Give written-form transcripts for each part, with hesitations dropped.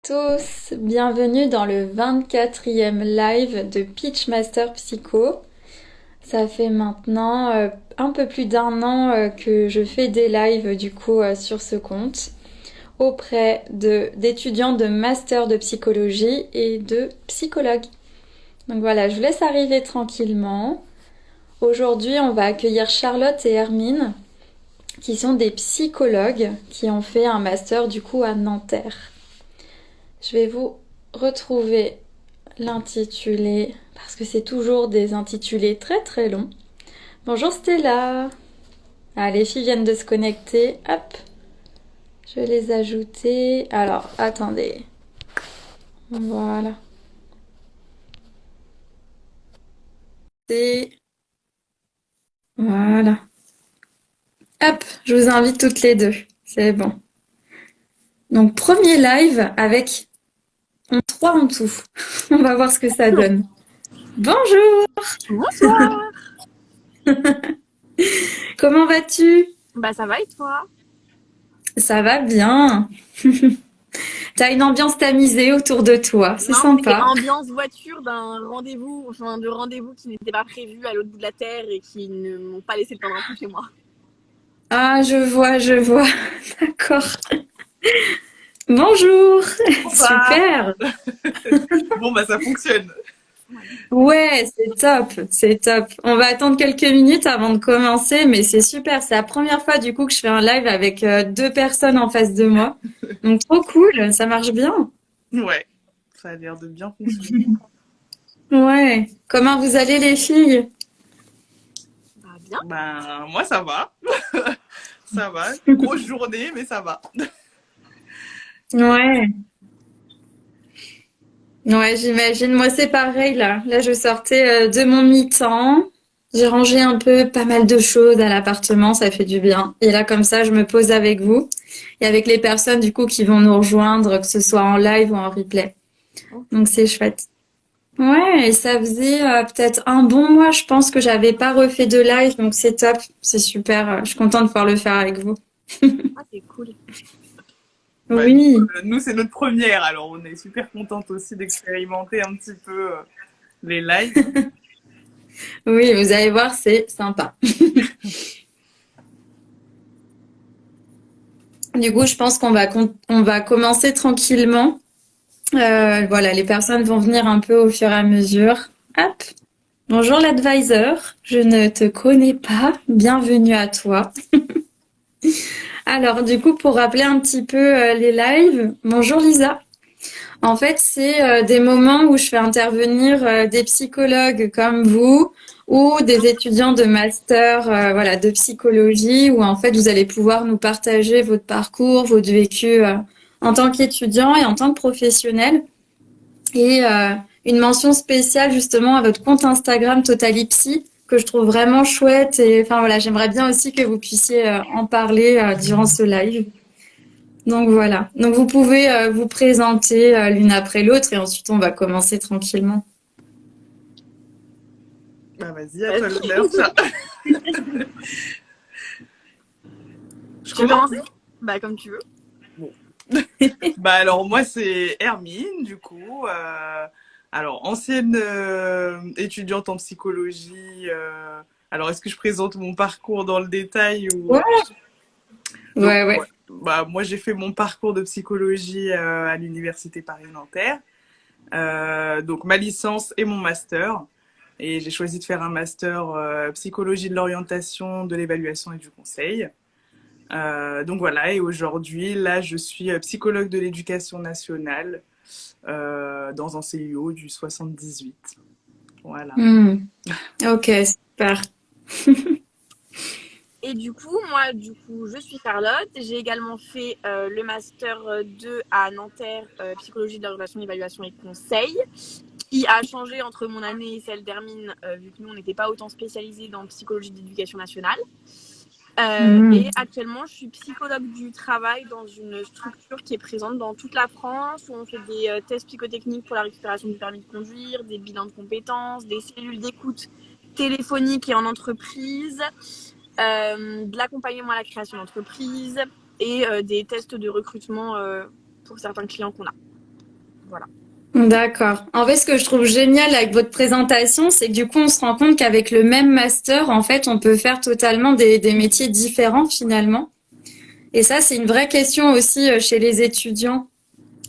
tous, bienvenue dans le 24e live de Pitchmaster Psycho. Ça fait maintenant un peu plus d'un an que je fais des lives sur ce compte auprès d'étudiants de master de psychologie et de psychologues. Donc voilà, je vous laisse arriver tranquillement. Aujourd'hui, on va accueillir Charlotte et Hermine qui sont des psychologues qui ont fait un master à Nanterre. Je vais vous retrouver l'intitulé parce que c'est toujours des intitulés très très longs. Bonjour Stella. Ah, les filles viennent de se connecter. Hop, je vais les ajouter. Alors, attendez. Voilà. Et voilà. Hop, je vous invite toutes les deux. C'est bon. Donc, premier live avec trois en tout. On va voir ce que ça donne. Bonjour. Bonsoir. Comment vas-tu? Bah ça va et toi? Ça va bien. T'as une ambiance tamisée autour de toi, c'est Non, c'est sympa. ambiance voiture d'un rendez-vous, enfin de rendez-vous qui n'était pas prévu à l'autre bout de la terre et qui ne m'ont pas laissé le temps de rentrer chez moi. Ah, je vois. D'accord. Bonjour. Bonsoir. Super. Bon, bah ça fonctionne. Ouais, c'est top. On va attendre quelques minutes avant de commencer, mais c'est super. C'est la première fois que je fais un live avec deux personnes en face de moi. Donc trop cool, ça marche bien. Ouais, ça a l'air de bien fonctionner. Ouais. Comment vous allez les filles? Bah bien. Ben, moi ça va. Ça va. Grosse journée, mais ça va. Ouais. Ouais, j'imagine. Moi, c'est pareil là. Là, je sortais de mon mi-temps. J'ai rangé un peu pas mal de choses à l'appartement, ça fait du bien. Et là, comme ça, je me pose avec vous et avec les personnes qui vont nous rejoindre, que ce soit en live ou en replay. Donc, c'est chouette. Ouais, et ça faisait peut-être un bon mois, je pense que j'avais pas refait de live, donc c'est top, c'est super. Je suis contente de pouvoir le faire avec vous. Ah c'est cool. Bah, Oui, nous, c'est notre première, alors on est super contente aussi d'expérimenter un petit peu les lives. oui, vous allez voir, c'est sympa. Je pense on va commencer tranquillement. Voilà, les personnes vont venir un peu au fur et à mesure. Hop. Bonjour l'advisor, je ne te connais pas. Bienvenue à toi. Alors, pour rappeler un petit peu les lives, bonjour Lisa. En fait, c'est des moments où je fais intervenir des psychologues comme vous ou des étudiants de master de psychologie où en fait vous allez pouvoir nous partager votre parcours, votre vécu en tant qu'étudiant et en tant que professionnel. Et une mention spéciale justement à votre compte Instagram Totalipsy que je trouve vraiment chouette et enfin voilà, j'aimerais bien aussi que vous puissiez en parler durant ce live. Donc voilà. Donc vous pouvez vous présenter l'une après l'autre et ensuite on va commencer tranquillement. Bah vas-y, à toi l'honneur, ça. Je Tu veux commence? commencer? Bah comme tu veux. Bon. Bah alors moi c'est Hermine alors ancienne étudiante en psychologie. Alors est-ce que je présente mon parcours dans le détail ou Ouais, Donc ouais. ouais. Bah moi j'ai fait mon parcours de psychologie à l'université Paris-Nanterre. Donc ma licence et mon master. Et j'ai choisi de faire un master psychologie de l'orientation, de l'évaluation et du conseil. Donc voilà, et aujourd'hui, là, je suis psychologue de l'éducation nationale dans un CIO du 78. Voilà. Hmm. Ok, super. Et moi je suis Charlotte. J'ai également fait le master 2 à Nanterre, psychologie de l'orientation, évaluation et conseil, qui a changé entre mon année et celle d'Hermine, vu que nous on n'était pas autant spécialisés dans psychologie d'éducation nationale. Hmm. Et actuellement, je suis psychologue du travail dans une structure qui est présente dans toute la France, où on fait des tests psychotechniques pour la récupération du permis de conduire, des bilans de compétences, des cellules d'écoute téléphonique et en entreprise, de l'accompagnement à la création d'entreprise et des tests de recrutement pour certains clients qu'on a. Voilà. D'accord. En fait, ce que je trouve génial avec votre présentation, c'est que du coup, on se rend compte qu'avec le même master, en fait, on peut faire totalement des métiers différents finalement. Et ça, c'est une vraie question aussi chez les étudiants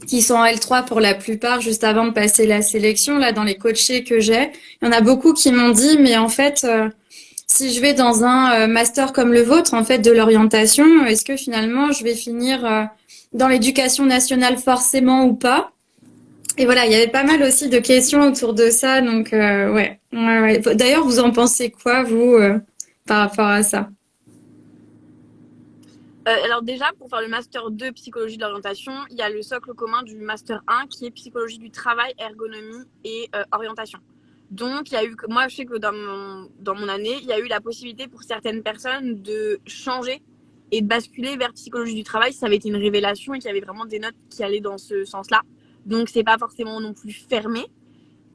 qui sont en L3 pour la plupart, juste avant de passer la sélection. Là, dans les coachés que j'ai, il y en a beaucoup qui m'ont dit, mais en fait, si je vais dans un master comme le vôtre, en fait, de l'orientation, est-ce que finalement, je vais finir dans l'éducation nationale forcément ou pas? Et voilà, il y avait pas mal aussi de questions autour de ça, donc ouais. D'ailleurs, vous en pensez quoi, vous, par rapport à ça? Alors déjà, pour faire le master 2 psychologie de l'orientation, il y a le socle commun du master 1 qui est psychologie du travail, ergonomie et orientation. Donc, il y a eu, moi, je sais que dans mon année, il y a eu la possibilité pour certaines personnes de changer et de basculer vers psychologie du travail si ça avait été une révélation et qu'il y avait vraiment des notes qui allaient dans ce sens-là. Donc, c'est pas forcément non plus fermé.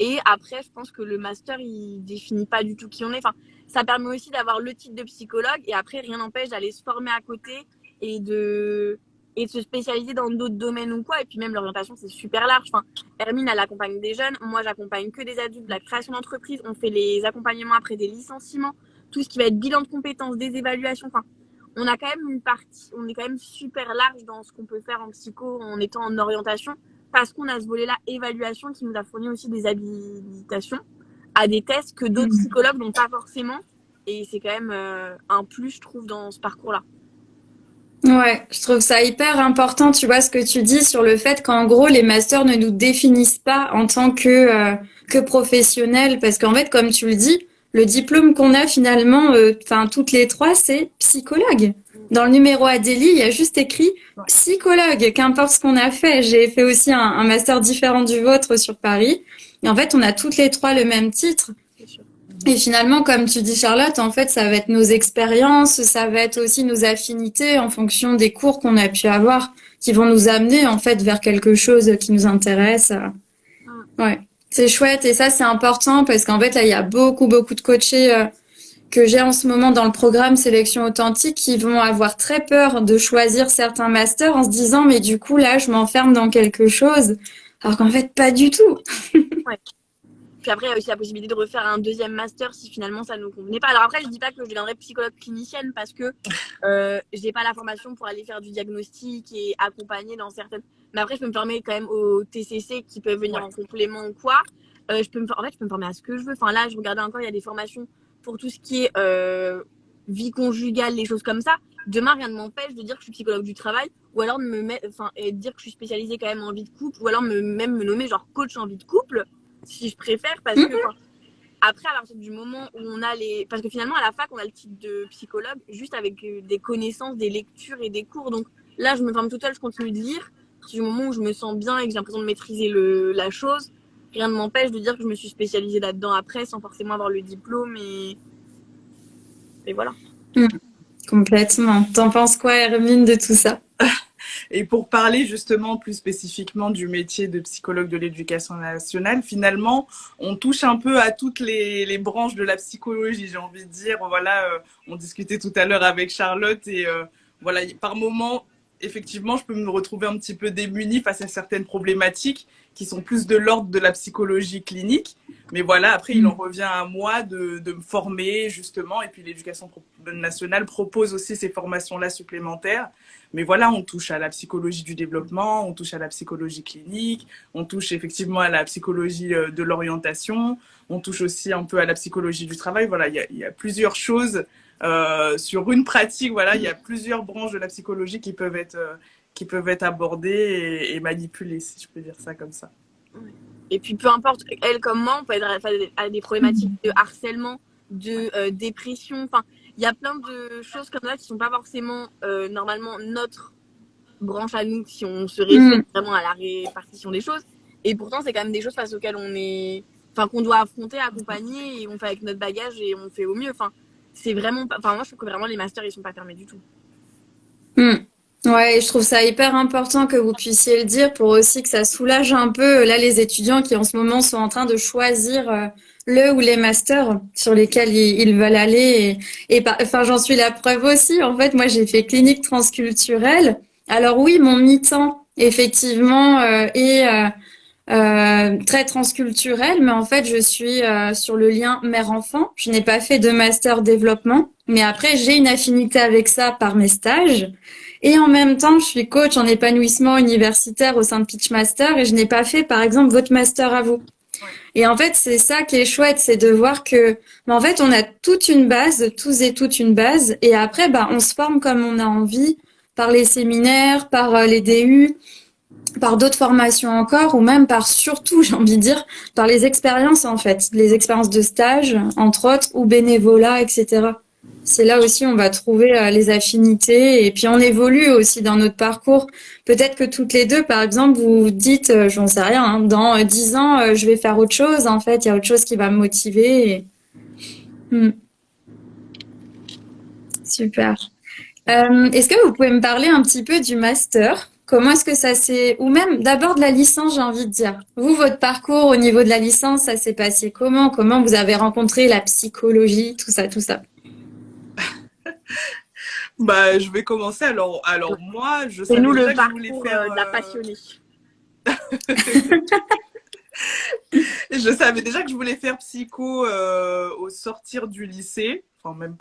Et après, je pense que le master, il définit pas du tout qui on est. Enfin, ça permet aussi d'avoir le titre de psychologue et après, rien n'empêche d'aller se former à côté et de se spécialiser dans d'autres domaines ou quoi. Et puis même l'orientation, c'est super large. Enfin, Hermine, elle accompagne des jeunes. Moi, j'accompagne que des adultes, de la création d'entreprise. On fait les accompagnements après des licenciements, tout ce qui va être bilan de compétences, des évaluations. Enfin, on a quand même une partie, on est quand même super large dans ce qu'on peut faire en psycho en étant en orientation parce qu'on a ce volet-là évaluation qui nous a fourni aussi des habilitations à des tests que d'autres psychologues n'ont pas forcément. Et c'est quand même un plus, je trouve, dans ce parcours-là. Ouais, je trouve ça hyper important, tu vois, ce que tu dis sur le fait qu'en gros, les masters ne nous définissent pas en tant que professionnels, parce qu'en fait, comme tu le dis, le diplôme qu'on a finalement, enfin, toutes les trois, c'est psychologue. Dans le numéro Adélie, il y a juste écrit psychologue, qu'importe ce qu'on a fait. J'ai fait aussi un master différent du vôtre sur Paris. Et en fait, on a toutes les trois le même titre. Et finalement, comme tu dis, Charlotte, en fait, ça va être nos expériences, ça va être aussi nos affinités en fonction des cours qu'on a pu avoir, qui vont nous amener, en fait, vers quelque chose qui nous intéresse. Ouais. C'est chouette. Et ça, c'est important parce qu'en fait, là, il y a beaucoup, beaucoup de coachés, que j'ai en ce moment dans le programme Sélection Authentique qui vont avoir très peur de choisir certains masters en se disant, mais du coup, là, je m'enferme dans quelque chose. Alors qu'en fait, pas du tout. Ouais. Puis après, il y a aussi la possibilité de refaire un deuxième master si finalement ça ne nous convenait pas. Alors après, je dis pas que je deviendrai psychologue clinicienne parce que j'ai pas la formation pour aller faire du diagnostic et accompagner dans certaines. Mais après, je peux me former quand même au TCC qui peuvent venir en complément ou quoi. En fait, je peux me former à ce que je veux. Enfin là, je regardais encore, il y a des formations pour tout ce qui est vie conjugale, les choses comme ça. Demain, rien ne m'empêche de dire que je suis psychologue du travail ou alors de me mettre, enfin, et de dire que je suis spécialisée quand même en vie de couple ou alors même me nommer genre coach en vie de couple si je préfère parce que après à partir du moment où on a les parce que finalement à la fac on a le titre de psychologue juste avec des connaissances, des lectures et des cours, donc là je me forme toute seule, je continue de lire du moment où je me sens bien et que j'ai l'impression de maîtriser la chose, rien ne m'empêche de dire que je me suis spécialisée là-dedans après sans forcément avoir le diplôme et voilà. Complètement. T'en penses quoi, Hermine, de tout ça? Et pour parler justement plus spécifiquement du métier de psychologue de l'éducation nationale, finalement, on touche un peu à toutes les branches de la psychologie, j'ai envie de dire. Voilà, on discutait tout à l'heure avec Charlotte et voilà, par moments, effectivement, je peux me retrouver un petit peu démunie face à certaines problématiques qui sont plus de l'ordre de la psychologie clinique. Mais voilà, après, il en revient à moi de me former, justement. Et puis, l'éducation nationale propose aussi ces formations-là supplémentaires. Mais voilà, on touche à la psychologie du développement, on touche à la psychologie clinique, on touche effectivement à la psychologie de l'orientation, on touche aussi un peu à la psychologie du travail. Voilà, il y a plusieurs choses sur une pratique. Voilà, il y a plusieurs branches de la psychologie qui peuvent être abordées et manipulées, si je peux dire ça comme ça. Et puis peu importe, elle comme moi, on peut être à des problématiques de harcèlement, de dépression. Enfin, il y a plein de choses comme ça qui sont pas forcément normalement notre branche à nous si on se réfère vraiment à la répartition des choses. Et pourtant, c'est quand même des choses face auxquelles qu'on doit affronter, accompagner, et on fait avec notre bagage et on fait au mieux. Enfin, c'est vraiment, moi je trouve que vraiment les masters ils sont pas fermés du tout. Ouais, et je trouve ça hyper important que vous puissiez le dire pour aussi que ça soulage un peu là les étudiants qui en ce moment sont en train de choisir le ou les masters sur lesquels ils veulent aller enfin j'en suis la preuve aussi. En fait, moi j'ai fait clinique transculturelle. Alors oui, mon mi-temps effectivement est très transculturelle, mais en fait, je suis sur le lien mère-enfant. Je n'ai pas fait de master développement, mais après, j'ai une affinité avec ça par mes stages. Et en même temps, je suis coach en épanouissement universitaire au sein de Pitchmaster et je n'ai pas fait, par exemple, votre master à vous. Ouais. Et en fait, c'est ça qui est chouette, c'est de voir que, en fait, on a toute une base, tous et toutes une base, et après, bah, on se forme comme on a envie, par les séminaires, par les DU, par d'autres formations encore, ou même par surtout, j'ai envie de dire, par les expériences en fait, les expériences de stage, entre autres, ou bénévolat, etc. C'est là aussi on va trouver les affinités et puis on évolue aussi dans notre parcours. Peut-être que toutes les deux, par exemple, vous vous dites, j'en sais rien, hein, dans 10 ans, je vais faire autre chose. En fait, il y a autre chose qui va me motiver. Hmm, super. Est-ce que vous pouvez me parler un petit peu du master? Comment est-ce que ça s'est... Ou même d'abord de la licence, j'ai envie de dire. Vous, votre parcours au niveau de la licence, ça s'est passé comment? Comment vous avez rencontré la psychologie, tout ça, tout ça? Bah, je vais commencer. Alors moi, je C'est savais nous le déjà que je voulais parcours faire. de la passionnée. Je savais déjà que je voulais faire psycho au sortir du lycée. Enfin, même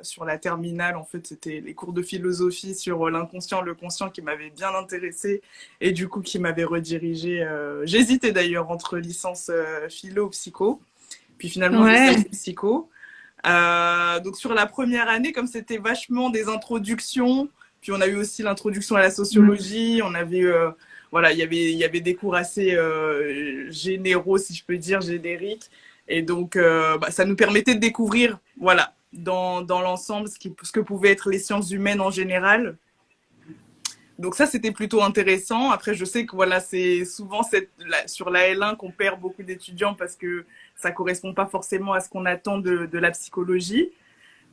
sur la terminale, en fait, c'était les cours de philosophie sur l'inconscient, le conscient qui m'avaient bien intéressée et du coup qui m'avaient redirigée. J'hésitais d'ailleurs entre licence philo ou psycho. Puis finalement, j'ai Ouais. choisi psycho. Donc sur la première année, comme c'était vachement des introductions, puis on a eu aussi l'introduction à la sociologie, on avait voilà, il y avait des cours assez généraux, si je peux dire, génériques, et donc bah, ça nous permettait de découvrir, voilà, dans l'ensemble ce que pouvaient être les sciences humaines en général. Donc ça, c'était plutôt intéressant. Après, je sais que voilà, c'est souvent sur la L1 qu'on perd beaucoup d'étudiants parce que ça correspond pas forcément à ce qu'on attend de la psychologie.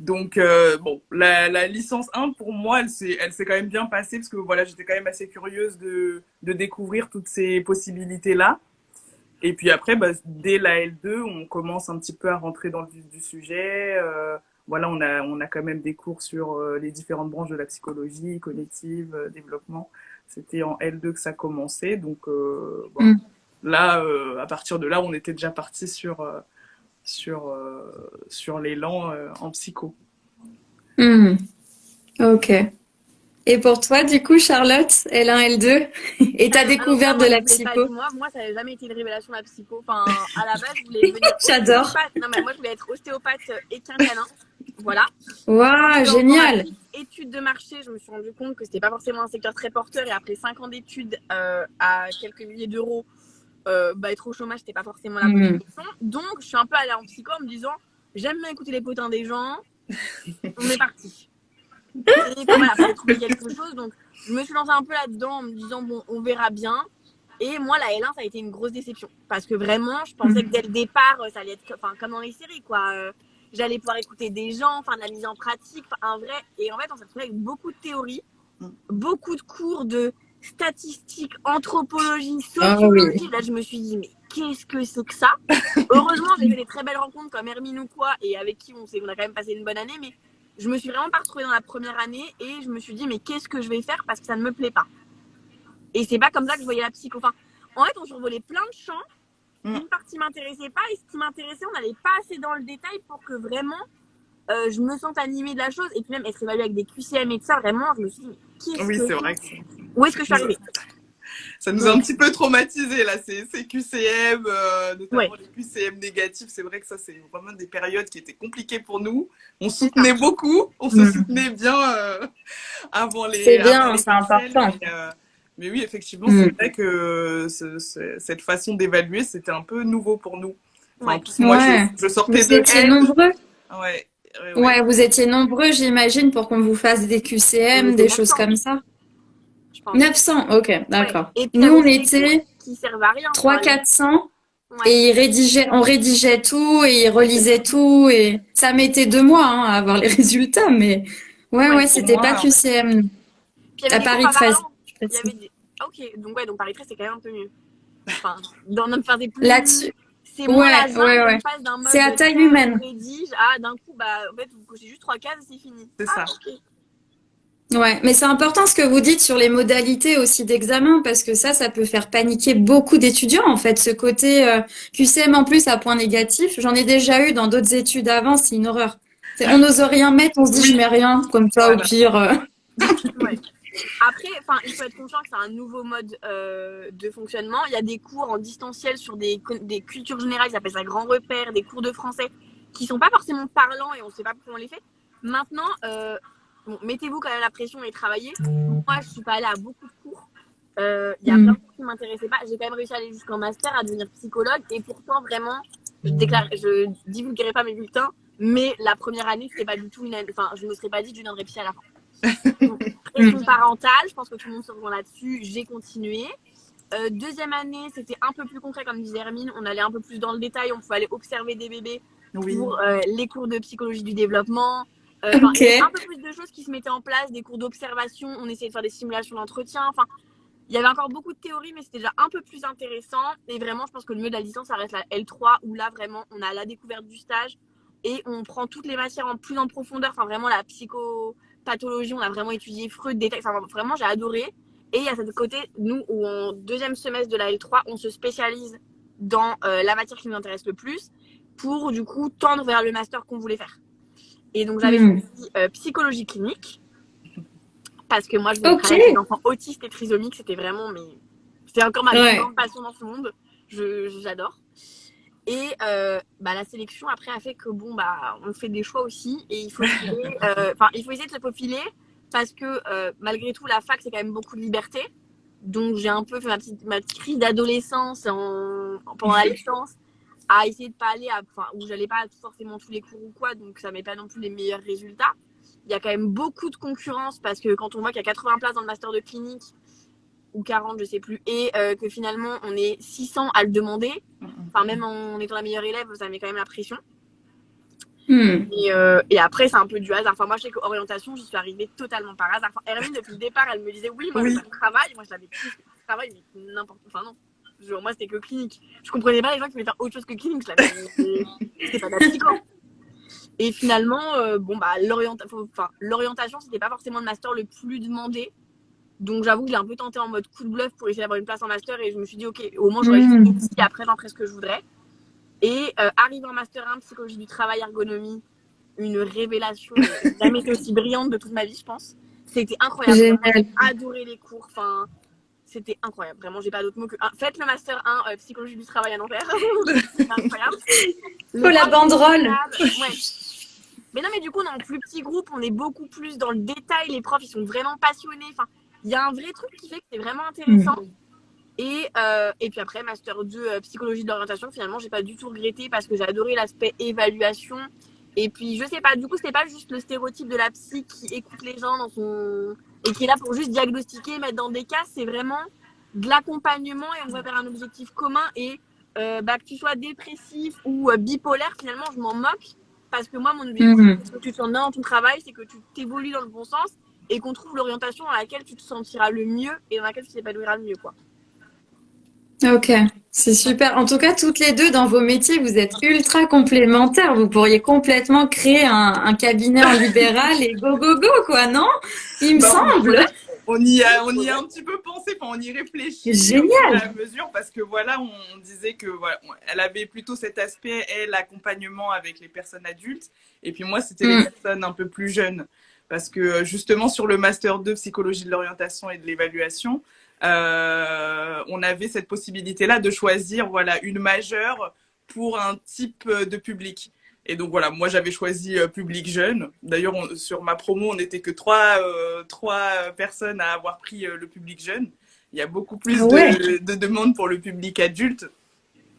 Donc bon, la licence 1 pour moi, elle s'est quand même bien passée parce que voilà, j'étais quand même assez curieuse de découvrir toutes ces possibilités-là. Et puis après, bah, dès la L2, on commence un petit peu à rentrer dans le vif du sujet. Voilà, on a quand même des cours sur les différentes branches de la psychologie, cognitive, développement. C'était en L2 que ça commençait. Donc bon, Hmm. là, à partir de là, on était déjà parti sur l'élan en psycho. Hmm. Ok. Et pour toi, du coup, Charlotte, L1, L2, et ta Alors ça, découverte de moi, je la voulais pas. psycho? Moi, ça n'avait jamais été une révélation la psycho. Enfin, à la base, je voulais devenir J'adore. ostéopathe. Non, mais moi, je voulais être ostéopathe équin canin. Voilà. Waouh, Dans ma génial. petite étude de marché, je me suis rendu compte que c'était pas forcément un secteur très porteur. Et après 5 ans d'études à quelques milliers d'euros, bah, être au chômage, c'était pas forcément la bonne Hmm. solution. Donc, je suis un peu allée en psycho en me disant, j'aime bien écouter les potins des gens. On est parti. Et voilà, fallait trouver quelque chose. Donc, je me suis lancée un peu là-dedans en me disant, bon, on verra bien. Et moi, la L1, ça a été une grosse déception. Parce que vraiment, je pensais que dès le départ, ça allait être comme dans les séries, quoi. J'allais pouvoir écouter des gens, faire de la mise en pratique, un vrai. Et en fait, on s'est retrouvé avec beaucoup de théories, beaucoup de cours de statistiques, anthropologie, Ah oui. sociologie. Là, je me suis dit, mais qu'est-ce que c'est que ça? Heureusement, j'ai fait des très belles rencontres comme Hermine ou quoi, et avec qui on a quand même passé une bonne année, mais je me suis vraiment pas retrouvée dans la première année, et je me suis dit, mais qu'est-ce que je vais faire parce que ça ne me plaît pas. Et c'est pas comme ça que je voyais la psycho. Enfin, en fait, on survolait plein de champs. Une partie m'intéressait pas, et ce qui m'intéressait, on n'allait pas assez dans le détail pour que vraiment je me sente animée de la chose. Et puis même être évaluée avec des QCM et tout ça, vraiment, je me suis dit, mais Oui, qu'est-ce c'est que vrai que où est-ce que je suis arrivée? ça nous a un petit peu traumatisé là, ces QCM, notamment Ouais. les QCM négatifs. C'est vrai que ça, c'est vraiment des périodes qui étaient compliquées pour nous. On soutenait beaucoup, on se Hmm. soutenait bien avant C'est avant bien, les c'est partiels. important. Mais oui, effectivement, Hmm. c'est vrai que cette façon d'évaluer, c'était un peu nouveau pour nous. Enfin, en Ouais. plus, moi, Ouais. je sortais Vous de étiez L. nombreux? Ouais, ouais, ouais. Ouais, vous étiez nombreux, j'imagine, pour qu'on vous fasse des On QCM, était des choses 900, comme ça. je pense. 900, ok, Ouais. d'accord. Et puis il y Nous, avait on aussi des cours était qui servent à rien. Enfin, 300-400 ouais. et on rédigeait tout et ils relisaient tout et ça mettait 2 mois hein, à avoir les résultats, mais ouais, Ouais. ouais, Pour c'était pas moi, QCM. Puis il y avait À des cours Paris pas 13, parlants. je Il y précise. avait des. Ok, donc ouais, donc Paris 13, c'est quand même un peu mieux. Enfin, enfin, c'est plus. Là-dessus, C'est moins la ouais, ouais, jungle, ouais. on passe d'un C'est mode à taille très on humaine. rédige à d'un coup, bah, en fait, vous cochez juste 3 cases et c'est fini. c'est Ah, ça. ok. Ouais, mais c'est important ce que vous dites sur les modalités aussi d'examen parce que ça peut faire paniquer beaucoup d'étudiants en fait. Ce côté QCM en plus à point négatif, j'en ai déjà eu dans d'autres études avant, c'est une horreur. On n'ose rien mettre, on se dit je Oui, mets rien, comme ça au voilà. pire. Ouais. Après, enfin, il faut être conscient que c'est un nouveau mode de fonctionnement. Il y a des cours en distanciel sur des cultures générales, ils appellent ça grand repère, des cours de français qui sont pas forcément parlants et on sait pas pourquoi on les fait. Maintenant, bon, mettez-vous quand même la pression et travaillez. Moi, je suis pas allée à beaucoup de cours. Il y a plein Hmm. de cours qui m'intéressaient pas. J'ai quand même réussi à aller jusqu'en master, à devenir psychologue et pourtant vraiment, je divulguerai pas mes bulletins, mais la première année, c'était pas du tout une année. Enfin, je me serais pas dit que je viendrais psy à la fin. Donc, pression parentale, je pense que tout le monde se rejoint là-dessus. J'ai continué. Deuxième année, c'était un peu plus concret, comme disait Hermine. On allait un peu plus dans le détail. On pouvait aller observer des bébés Oui. pour les cours de psychologie du développement. Ok. Il y avait un peu plus de choses qui se mettaient en place, des cours d'observation. On essayait de faire des simulations d'entretien. Enfin, il y avait encore beaucoup de théorie, mais c'était déjà un peu plus intéressant. Et vraiment, je pense que le mieux de la licence, ça reste la L3, où là, vraiment, on a la découverte du stage et on prend toutes les matières en plus en profondeur. Enfin, vraiment, la psychopathologie, on a vraiment étudié Freud, des textes. Enfin, vraiment, j'ai adoré. Et il y a cette côté, nous, où en deuxième semestre de la L3, on se spécialise dans la matière qui nous intéresse le plus pour, du coup, tendre vers le master qu'on voulait faire. Et donc, j'avais Hmm. choisi psychologie clinique parce que moi, je voulais Ok. travailler avec des enfants autistes et trisomiques. C'était vraiment, mais c'est encore ma plus Ouais. grande passion dans ce monde. J'adore. Et la sélection après a fait que bon on fait des choix aussi et il faut trouver, il faut essayer de se faufiler parce que malgré tout la fac c'est quand même beaucoup de liberté. Donc j'ai un peu fait ma petite crise d'adolescence pendant la licence à essayer de pas aller où j'allais pas à forcément tous les cours ou quoi, donc ça met pas non plus les meilleurs résultats. Il y a quand même beaucoup de concurrence parce que quand on voit qu'il y a 80 places dans le master de clinique ou 40, je sais plus, et que finalement on est 600 à le demander, enfin même en étant la meilleure élève, ça met quand même la pression. Hmm. Et après, c'est un peu du hasard. Enfin, moi, je sais qu'orientation, j'y suis arrivée totalement par hasard. Enfin, Hermine, depuis le départ, elle me disait oui, moi, je veux Oui. faire du travail. Moi, je l'avais plus travail, mais n'importe. Enfin, non. Moi, c'était que clinique. Je comprenais pas les gens qui voulaient faire autre chose que clinique. C'était pas de la psycho. Et finalement, l'orientation, c'était pas forcément le master le plus demandé. Donc, j'avoue que j'ai un peu tenté en mode coup de bluff pour essayer d'avoir une place en master. Et je me suis dit, OK, au moins, j'aurais fini Hmm. ici. Après, j'en ferai ce que je voudrais. Et arrive en master 1, psychologie du travail, ergonomie, une révélation. J'ai jamais été aussi brillante de toute ma vie, je pense. C'était incroyable. Vraiment, Génial. j'ai adoré les cours. Enfin, c'était incroyable. Vraiment, j'ai pas d'autre mot que. Faites le master 1, psychologie du travail à Nanterre. C'est incroyable. Faut Les la profs sont banderole. formidables. Ouais. Mais non, mais du coup, dans le plus petit groupe, on est beaucoup plus dans le détail. Les profs, ils sont vraiment passionnés. Enfin, il y a un vrai truc qui fait que c'est vraiment intéressant. Hmm. Et puis après, Master 2, psychologie de l'orientation, finalement, j'ai pas du tout regretté parce que j'ai adoré l'aspect évaluation. Et puis, je sais pas, du coup, c'était pas juste le stéréotype de la psy qui écoute les gens et qui est là pour juste diagnostiquer, mettre dans des cas. C'est vraiment de l'accompagnement et on va vers un objectif commun. Et que tu sois dépressif ou bipolaire, finalement, je m'en moque parce que moi, mon objectif, Hmm. c'est que tu te sens bien dans ton travail, c'est que tu t'évolues dans le bon sens et qu'on trouve l'orientation dans laquelle tu te sentiras le mieux et dans laquelle tu t'épanouiras le mieux, quoi. Ok, c'est super. En tout cas, toutes les deux, dans vos métiers, vous êtes ultra complémentaires. Vous pourriez complètement créer un cabinet en libéral et go, go, go, quoi, non? Il me Bah, semble. on y a un petit peu pensé, enfin, on y réfléchit au fur et Génial. à mesure parce que voilà, on disait que voilà, elle avait plutôt cet aspect, elle, accompagnement avec les personnes adultes, et puis moi, c'était les Hmm. personnes un peu plus jeunes. Parce que justement, sur le Master 2, psychologie de l'orientation et de l'évaluation, on avait cette possibilité-là de choisir voilà, une majeure pour un type de public. Et donc voilà, moi j'avais choisi public jeune. D'ailleurs, sur ma promo, on n'était que trois personnes à avoir pris le public jeune. Il y a beaucoup Ah plus ouais. de demandes pour le public adulte.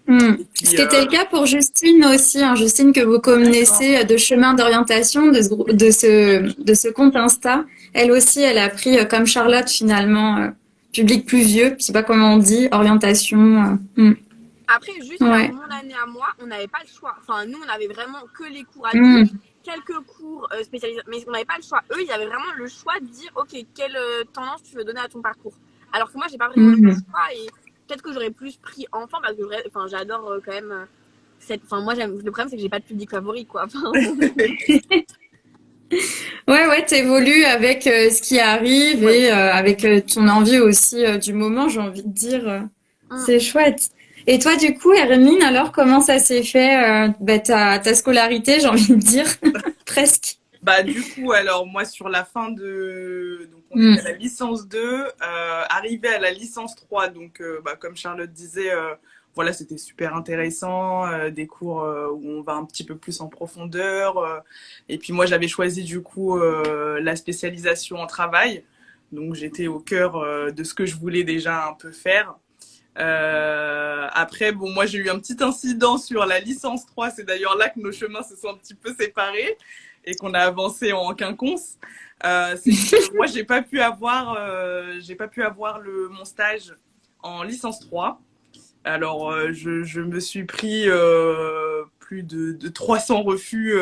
Hmm. Et Ce puis, qui était le cas pour Justine aussi, hein. Justine que vous d'accord. connaissez de chemin d'orientation de ce compte Insta. Elle aussi, elle a pris comme Charlotte finalement public plus vieux, je sais pas comment on dit, orientation. Hmm. Après, juste alors, Ouais. mon année à moi, on n'avait pas le choix. Enfin, nous, on avait vraiment que les cours Hmm. adultes, quelques cours spécialisés, mais on n'avait pas le choix. Eux, ils avaient vraiment le choix de dire, OK, quelle tendance tu veux donner à ton parcours. Alors que moi, j'ai pas vraiment eu le Hmm. choix et peut-être que j'aurais plus pris enfant parce que j'adore quand même moi, le problème, c'est que j'ai pas de public favori, quoi. Enfin, Ouais, t'évolues avec ce qui arrive Ouais. et avec ton envie aussi du moment, j'ai envie de dire. Mm. C'est chouette. Et toi, du coup, Hermine, alors comment ça s'est fait ta scolarité, j'ai envie de dire, presque. Bah, du coup, alors, moi, sur la fin de. Donc, on était à Mm. la licence 2, arrivé à la licence 3. Donc, bah, comme Charlotte disait, voilà, c'était super intéressant. Des cours où on va un petit peu plus en profondeur. Et puis, moi, j'avais choisi, du coup, la spécialisation en travail. Donc, j'étais au cœur de ce que je voulais déjà un peu faire. Après, bon, moi, j'ai eu un petit incident sur la licence 3. C'est d'ailleurs là que nos chemins se sont un petit peu séparés et qu'on a avancé en quinconce. C'est que moi, j'ai pas pu avoir mon stage en licence 3. Alors, je me suis pris plus de 300 refus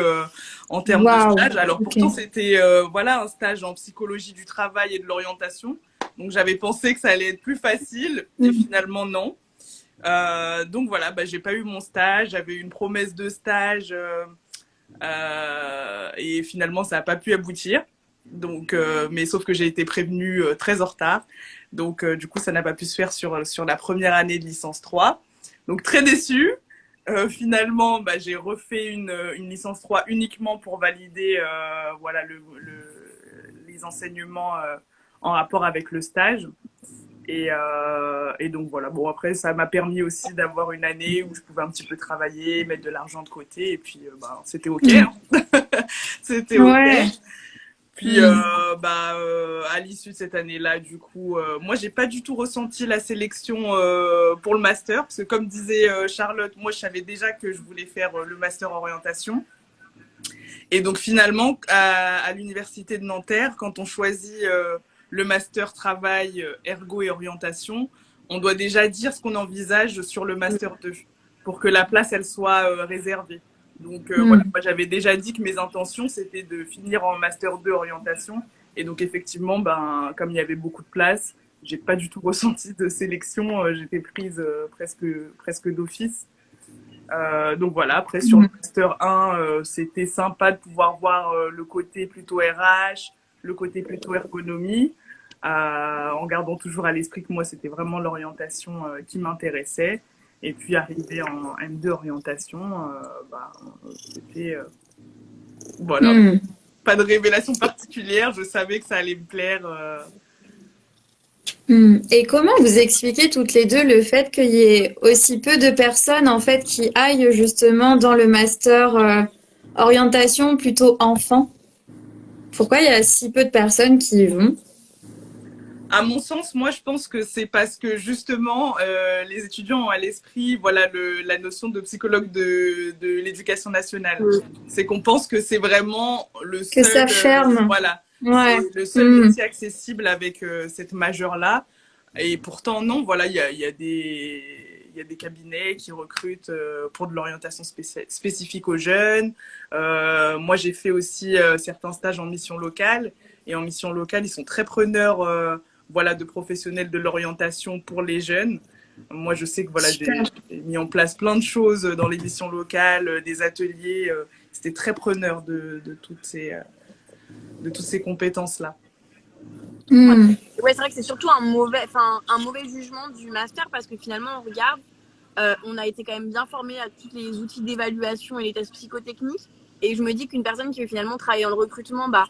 en termes de Waouh. stage. Alors, Ok. pourtant, c'était voilà, un stage en psychologie du travail et de l'orientation. Donc, j'avais pensé que ça allait être plus facile et Mm. finalement, non. Donc, voilà, bah, j'ai pas eu mon stage. J'avais une promesse de stage et finalement, ça n'a pas pu aboutir. Donc, mais sauf que j'ai été prévenue très en retard. Donc, du coup, ça n'a pas pu se faire sur la première année de licence 3. Donc, très déçue. Finalement, bah, j'ai refait une licence 3 uniquement pour valider voilà, les enseignements en rapport avec le stage. Et donc voilà, bon après ça m'a permis aussi d'avoir une année où je pouvais un petit peu travailler, mettre de l'argent de côté et puis bah, c'était ok, Mm. hein. C'était ok. Ouais. Puis Mm. à l'issue de cette année-là, du coup, moi j'ai pas du tout ressenti la sélection pour le master parce que comme disait Charlotte, moi je savais déjà que je voulais faire le master orientation. Et donc finalement à l'université de Nanterre, quand on choisit le master travail, ergo et orientation, on doit déjà dire ce qu'on envisage sur le master 2 pour que la place elle soit réservée. Donc voilà, Mm. moi j'avais déjà dit que mes intentions c'était de finir en master 2 orientation et donc effectivement ben comme il y avait beaucoup de places, j'ai pas du tout ressenti de sélection, j'étais prise presque d'office. Donc voilà, après sur le Mm. master 1, c'était sympa de pouvoir voir le côté plutôt RH, le côté plutôt ergonomie, en gardant toujours à l'esprit que moi c'était vraiment l'orientation qui m'intéressait. Et puis arrivé en M2 orientation, bah, c'était voilà, Mm. pas de révélation particulière, je savais que ça allait me plaire. Mm. Et comment vous expliquez toutes les deux le fait qu'il y ait aussi peu de personnes en fait qui aillent justement dans le master orientation plutôt enfant? Pourquoi il y a si peu de personnes qui y vont? À mon sens, moi, je pense que c'est parce que justement, les étudiants ont à l'esprit, voilà, la notion de psychologue de l'éducation nationale. C'est qu'on pense que c'est vraiment le Que seul, ça ferme. voilà, Ouais. c'est le seul Mm. métier accessible avec cette majeure-là. Et pourtant, non, voilà, il y a des cabinets qui recrutent pour de l'orientation spécifique aux jeunes. Moi, j'ai fait aussi certains stages en mission locale. Et en mission locale, ils sont très preneurs voilà, de professionnels de l'orientation pour les jeunes. Moi, je sais que voilà, j'ai Super. mis en place plein de choses dans les missions locales, des ateliers. C'était très preneur de toutes ces compétences-là. Ouais, Mm. ouais, c'est vrai que c'est surtout un mauvais jugement du master parce que finalement, on regarde, on a été quand même bien formé à tous les outils d'évaluation et les tests psychotechniques. Et je me dis qu'une personne qui veut finalement travailler dans le recrutement, bah,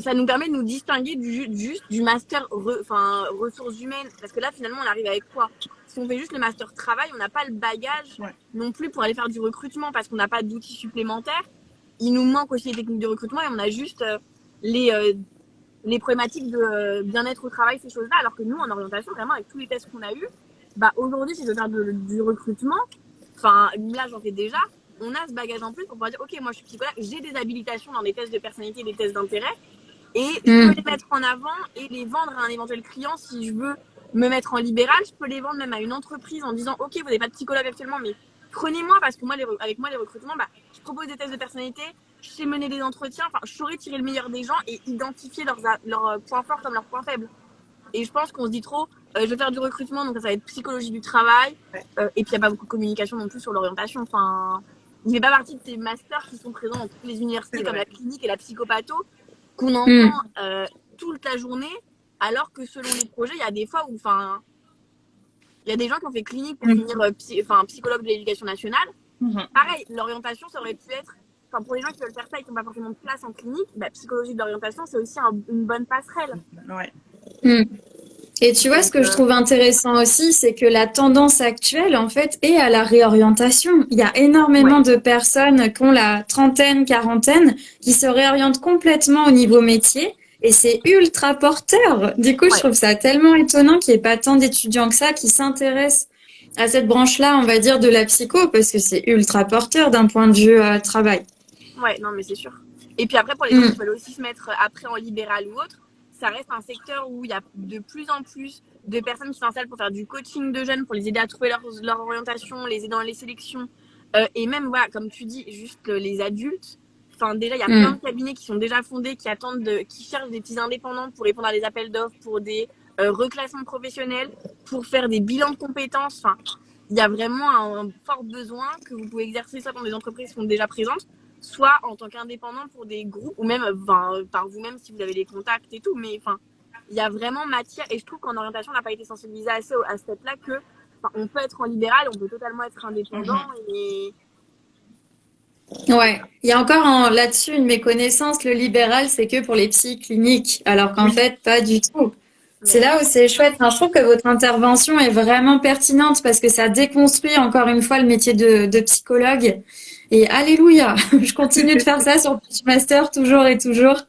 ça nous permet de nous distinguer juste du master ressources humaines. Parce que là, finalement, on arrive avec quoi? Si on fait juste le master travail, on n'a pas le bagage Ouais. non plus pour aller faire du recrutement parce qu'on n'a pas d'outils supplémentaires. Il nous manque aussi les techniques de recrutement et on a juste les, euh, les problématiques de bien-être au travail, ces choses-là. Alors que nous, en orientation, vraiment, avec tous les tests qu'on a eus, bah, aujourd'hui, si je veux faire du recrutement, enfin, là, j'en fais déjà, on a ce bagage en plus pour pouvoir dire, OK, moi, je suis psychologue, j'ai des habilitations dans des tests de personnalité, des tests d'intérêt, et je peux Mm. les mettre en avant et les vendre à un éventuel client si je veux me mettre en libéral. Je peux les vendre même à une entreprise en disant, OK, vous n'avez pas de psychologue actuellement, mais prenez-moi parce que moi, avec moi, les recrutements, bah, je propose des tests de personnalité, je sais mener des entretiens, enfin, je saurais tirer le meilleur des gens et identifier leurs points forts comme leurs points faibles. Et je pense qu'on se dit trop, je vais faire du recrutement, donc ça va être psychologie du travail. Ouais. Et puis il n'y a pas beaucoup de communication non plus sur l'orientation. Enfin, il ne fait pas partie de ces masters qui sont présents dans toutes les universités C'est comme vrai. la clinique et la psychopatho. qu'on entend toute la journée, alors que selon les projets, il y a des fois où, enfin, il y a des gens qui ont fait clinique pour finir psychologue de l'éducation nationale. Pareil, l'orientation, ça aurait pu être, enfin, pour les gens qui veulent faire ça et qui n'ont pas forcément de place en clinique, psychologie de l'orientation, c'est aussi une bonne passerelle. Ouais. Et tu vois, ce que je trouve intéressant aussi, c'est que la tendance actuelle, en fait, est à la réorientation. Il y a énormément de personnes qui ont la trentaine, quarantaine, qui se réorientent complètement au niveau métier. Et c'est ultra porteur. Du coup, je trouve ça tellement étonnant qu'il n'y ait pas tant d'étudiants que ça qui s'intéressent à cette branche-là, on va dire, de la psycho, parce que c'est ultra porteur d'un point de vue travail. Ouais, non, mais c'est sûr. Et puis après, pour les gens qui veulent aussi se mettre après en libéral ou autre, ça reste un secteur où il y a de plus en plus de personnes qui s'installent pour faire du coaching de jeunes, pour les aider à trouver leur orientation, les aider dans les sélections. Et même, voilà, comme tu dis, juste les adultes. Enfin, déjà, il y a plein de cabinets qui sont déjà fondés, qui attendent, qui cherchent des petits indépendants pour répondre à des appels d'offres, pour des reclassements professionnels, pour faire des bilans de compétences. Enfin, il y a vraiment un fort besoin que vous pouvez exercer soit dans des entreprises qui sont déjà présentes, soit en tant qu'indépendant pour des groupes, ou même par vous-même si vous avez les contacts et tout. Mais enfin, il y a vraiment matière. Et je trouve qu'en orientation, on n'a pas été sensibilisé assez à ce step-là que on peut être en libéral, on peut totalement être indépendant. Et... Ouais, il y a encore là-dessus une méconnaissance. Le libéral, c'est que pour les psy cliniques, alors qu'en fait, pas du tout. C'est là où c'est chouette. Enfin, je trouve que votre intervention est vraiment pertinente parce que ça déconstruit encore une fois le métier de psychologue. Et alléluia, je continue de faire ça sur Pitch Master toujours et toujours.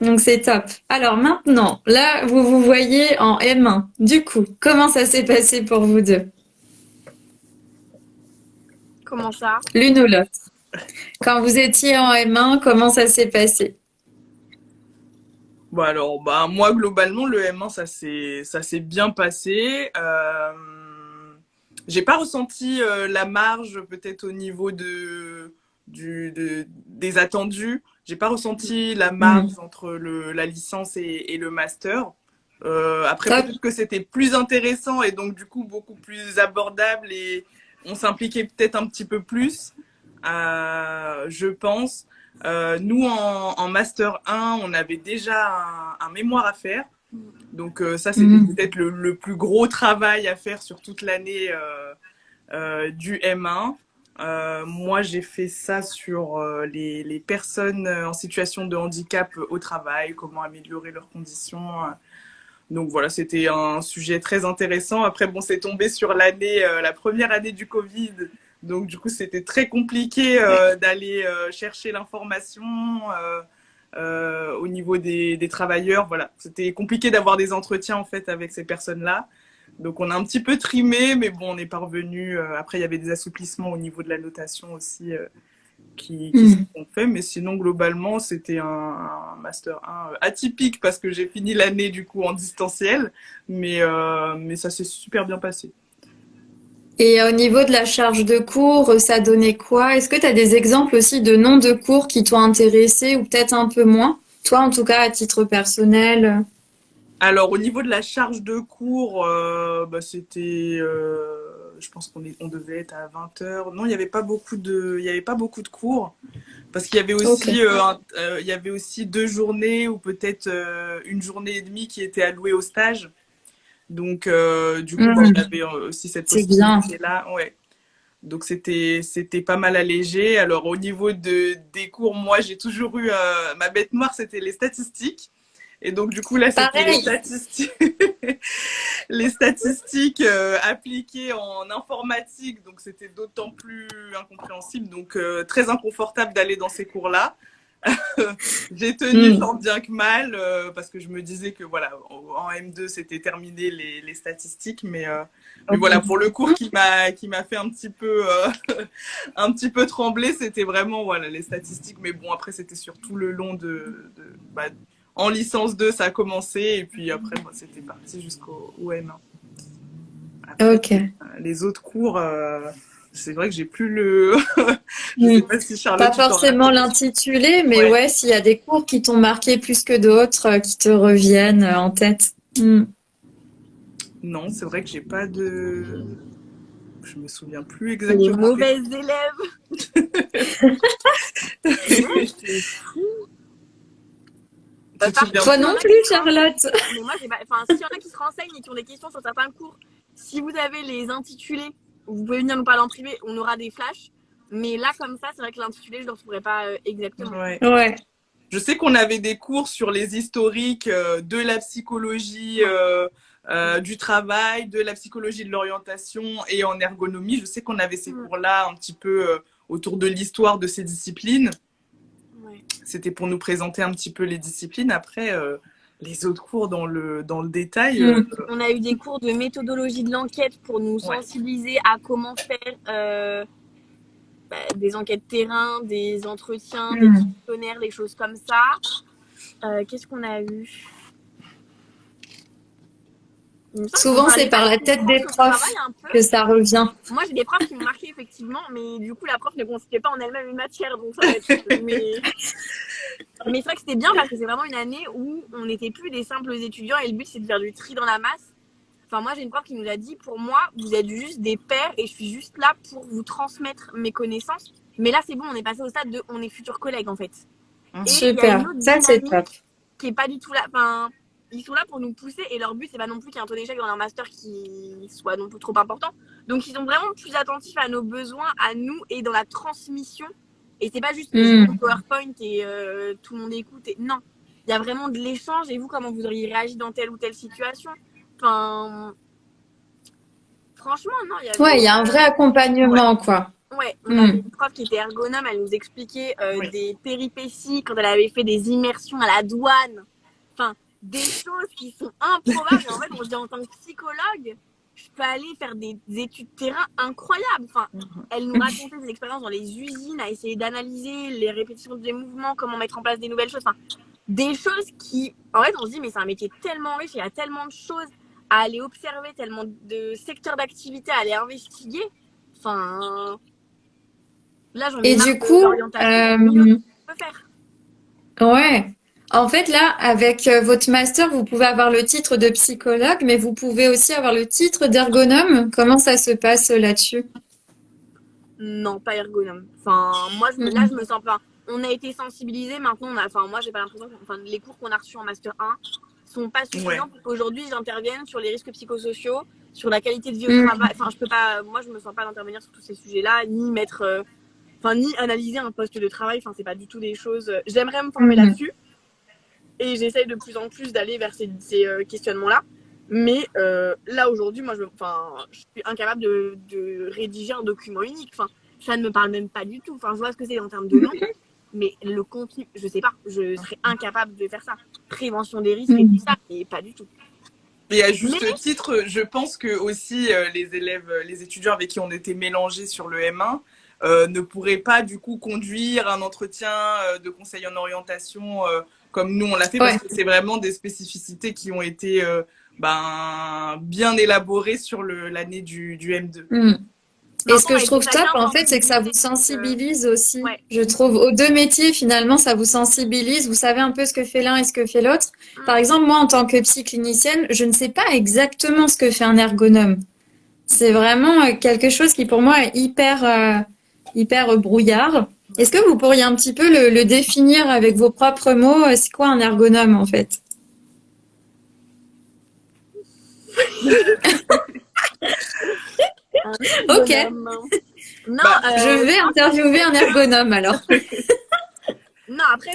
Donc c'est top. Alors maintenant, là, vous vous voyez en M1. Du coup, comment ça s'est passé pour vous deux? Comment ça? L'une ou l'autre. Quand vous étiez en M1, comment ça s'est passé? Bon alors, moi globalement, le M1, ça s'est bien passé. J'ai pas ressenti la marge peut-être au niveau des attendus. J'ai pas ressenti la marge entre la licence et le master. Après, peut-être que c'était plus intéressant et donc du coup beaucoup plus abordable et on s'impliquait peut-être un petit peu plus, je pense. Nous, en Master 1, on avait déjà un mémoire à faire. Donc ça, c'était peut-être le plus gros travail à faire sur toute l'année du M1. Moi, j'ai fait ça sur les personnes en situation de handicap au travail, comment améliorer leurs conditions. Donc voilà, c'était un sujet très intéressant. Après, bon, c'est tombé sur la première année du Covid. Donc du coup, c'était très compliqué d'aller chercher l'information au niveau des travailleurs. Voilà, c'était compliqué d'avoir des entretiens en fait avec ces personnes-là. Donc on a un petit peu trimé, mais bon, on est parvenu. Après, il y avait des assouplissements au niveau de la notation aussi qui se sont faits. Mais sinon, globalement, c'était un Master 1 atypique parce que j'ai fini l'année du coup en distanciel. Mais ça s'est super bien passé. Et au niveau de la charge de cours, ça donnait quoi? Est-ce que tu as des exemples aussi de noms de cours qui t'ont intéressé ou peut-être un peu moins? Toi, en tout cas, à titre personnel. Alors, au niveau de la charge de cours, c'était... je pense on devait être à 20 heures. Non, il n'y avait pas beaucoup de cours. Parce qu'il y avait aussi, il y avait aussi 2 journées ou peut-être une journée et demie qui était allouée au stage. Donc, du coup, on avait aussi cette possibilité-là. Ouais. Donc, c'était pas mal allégé. Alors, au niveau des cours, moi, j'ai toujours eu... ma bête noire, c'était les statistiques. Et donc, du coup, là, c'était les statistiques appliquées en informatique. Donc, c'était d'autant plus incompréhensible. Donc, très inconfortable d'aller dans ces cours-là. J'ai tenu tant bien que mal parce que je me disais que voilà, en M2 c'était terminé les statistiques, mais voilà, pour le cours qui m'a fait un petit peu trembler, c'était vraiment voilà les statistiques. Mais bon, après c'était surtout le long en licence 2 ça a commencé et puis après moi c'était parti jusqu'au M1. Après, les autres cours c'est vrai que j'ai plus le... Je sais pas si Charlotte... Pas forcément l'intitulé, mais ouais, s'il y a des cours qui t'ont marqué plus que d'autres, qui te reviennent en tête. Non, c'est vrai que j'ai pas de... Je me souviens plus exactement. Les mauvais élèves. C'est fou. Tu te souviens Toi non plus, Charlotte. Mais moi, j'ai pas... Enfin, s'il y en a qui se renseignent et qui ont des questions sur certains cours, si vous avez les intitulés, vous pouvez venir nous parler en privé, on aura des flashs. Mais là, comme ça, c'est vrai que l'intitulé, je ne le retrouverai pas exactement. Ouais. Je sais qu'on avait des cours sur les historiques de la psychologie du travail, de la psychologie de l'orientation et en ergonomie. Je sais qu'on avait ces cours-là un petit peu autour de l'histoire de ces disciplines. Ouais. C'était pour nous présenter un petit peu les disciplines. Après, les autres cours dans le détail. On a eu des cours de méthodologie de l'enquête pour nous sensibiliser à comment faire des enquêtes terrain, des entretiens, des questionnaires, des choses comme ça. Qu'est-ce qu'on a eu? Souvent, c'est par la tête des profs que ça revient. Moi, j'ai des profs qui m'ont marqué, effectivement, mais du coup, la prof ne constituait pas en elle-même une matière, donc ça va être... mais c'est vrai que c'était bien parce que c'est vraiment une année où on n'était plus des simples étudiants et le but, c'est de faire du tri dans la masse. Enfin, moi, j'ai une prof qui nous a dit, pour moi, vous êtes juste des pairs et je suis juste là pour vous transmettre mes connaissances. Mais là, c'est bon, on est passé au stade de on est futurs collègues, en fait. Et super, ça c'est top. Qui est pas du tout là. Enfin, ils sont là pour nous pousser et leur but, c'est pas non plus qu'il y ait un taux d'échec dans leur master qui soit non plus trop important. Donc, ils sont vraiment plus attentifs à nos besoins, à nous et dans la transmission. Et c'est pas juste PowerPoint et tout le monde écoute. Et... Non, il y a vraiment de l'échange. Et vous, comment vous auriez réagi dans telle ou telle situation? Enfin, franchement, non. Il y a un vrai accompagnement, quoi. Ouais, on avait une prof qui était ergonome, elle nous expliquait des péripéties quand elle avait fait des immersions à la douane. Enfin, des choses qui sont improbables. Et en fait, on se dit en tant que psychologue, je peux aller faire des études terrain incroyables. Enfin, elle nous racontait des expériences dans les usines, à essayer d'analyser les répétitions des mouvements, comment mettre en place des nouvelles choses. Enfin, des choses qui, en fait, on se dit, mais c'est un métier tellement riche, il y a tellement de choses à aller observer, tellement de secteurs d'activité à aller investiguer. Enfin, là, j'en ai et marre du de coup, l'orientation. ouais. En fait, là, avec votre master, vous pouvez avoir le titre de psychologue, mais vous pouvez aussi avoir le titre d'ergonome. Comment ça se passe là-dessus? Non, pas ergonome. Enfin, moi, là, je me sens pas. On a été sensibilisés. Maintenant, moi, j'ai pas l'impression que les cours qu'on a reçus en master 1 sont pas suffisants pour qu'aujourd'hui, j'intervienne sur les risques psychosociaux, sur la qualité de vie au travail. Enfin, je peux pas. Moi, je me sens pas d'intervenir sur tous ces sujets-là, ni mettre. Ni analyser un poste de travail. Enfin, c'est pas du tout des choses. J'aimerais me former là-dessus. Et j'essaye de plus en plus d'aller vers ces questionnements-là. Mais là, aujourd'hui, moi, je suis incapable de rédiger un document unique. Enfin, ça ne me parle même pas du tout. Enfin, je vois ce que c'est en termes de nom, mais le contenu, je sais pas. Je serais incapable de faire ça. Prévention des risques et tout ça, mais pas du tout. Et à juste titre, je pense que aussi les élèves, les étudiants avec qui on était mélangés sur le M1 ne pourraient pas du coup conduire un entretien de conseil en orientation comme nous on l'a fait, parce que c'est vraiment des spécificités qui ont été bien élaborées sur l'année du M2. Et ce que je trouve top, en fait, c'est que ça vous sensibilise aussi. Je trouve, aux deux métiers, finalement, ça vous sensibilise. Vous savez un peu ce que fait l'un et ce que fait l'autre. Par exemple, moi, en tant que psy-clinicienne, je ne sais pas exactement ce que fait un ergonome. C'est vraiment quelque chose qui, pour moi, est hyper brouillard. Est-ce que vous pourriez un petit peu le définir avec vos propres mots? C'est quoi un ergonome, en fait? Ok. Non, je vais interviewer un ergonome alors. Non, après,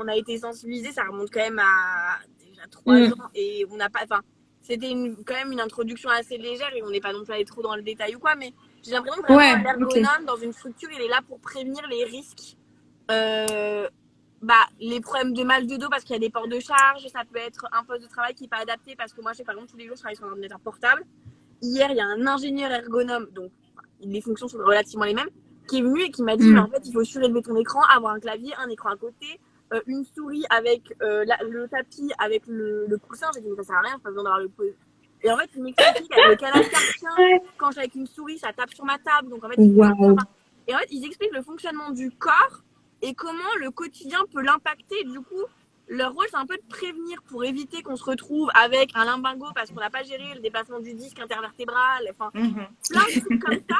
on a été sensibilisés, ça remonte quand même à déjà 3 ans et on n'a pas. Enfin, c'était quand même une introduction assez légère et on n'est pas non plus allé trop dans le détail ou quoi, mais j'ai l'impression que vraiment l'ergonome dans une structure, il est là pour prévenir les risques. Les problèmes de mal de dos parce qu'il y a des ports de charge, ça peut être un poste de travail qui n'est pas adapté parce que moi, je sais par exemple, tous les jours, je travaille sur un ordinateur portable. Hier, il y a un ingénieur ergonome, donc les fonctions sont relativement les mêmes, qui est venu et qui m'a dit, mais en fait, il faut surélever ton écran, avoir un clavier, un écran à côté, une souris avec le tapis, avec le coussin. J'ai dit, mais ça sert à rien, j'ai pas besoin d'avoir le... Et en fait, il m'explique qu'avec le canal carpien, quand je suis avec une souris, ça tape sur ma table. Donc en fait, et en fait, ils expliquent le fonctionnement du corps et comment le quotidien peut l'impacter. Du coup, leur rôle, c'est un peu de prévenir pour éviter qu'on se retrouve avec un limbago parce qu'on n'a pas géré le déplacement du disque intervertébral. Enfin, plein de trucs comme ça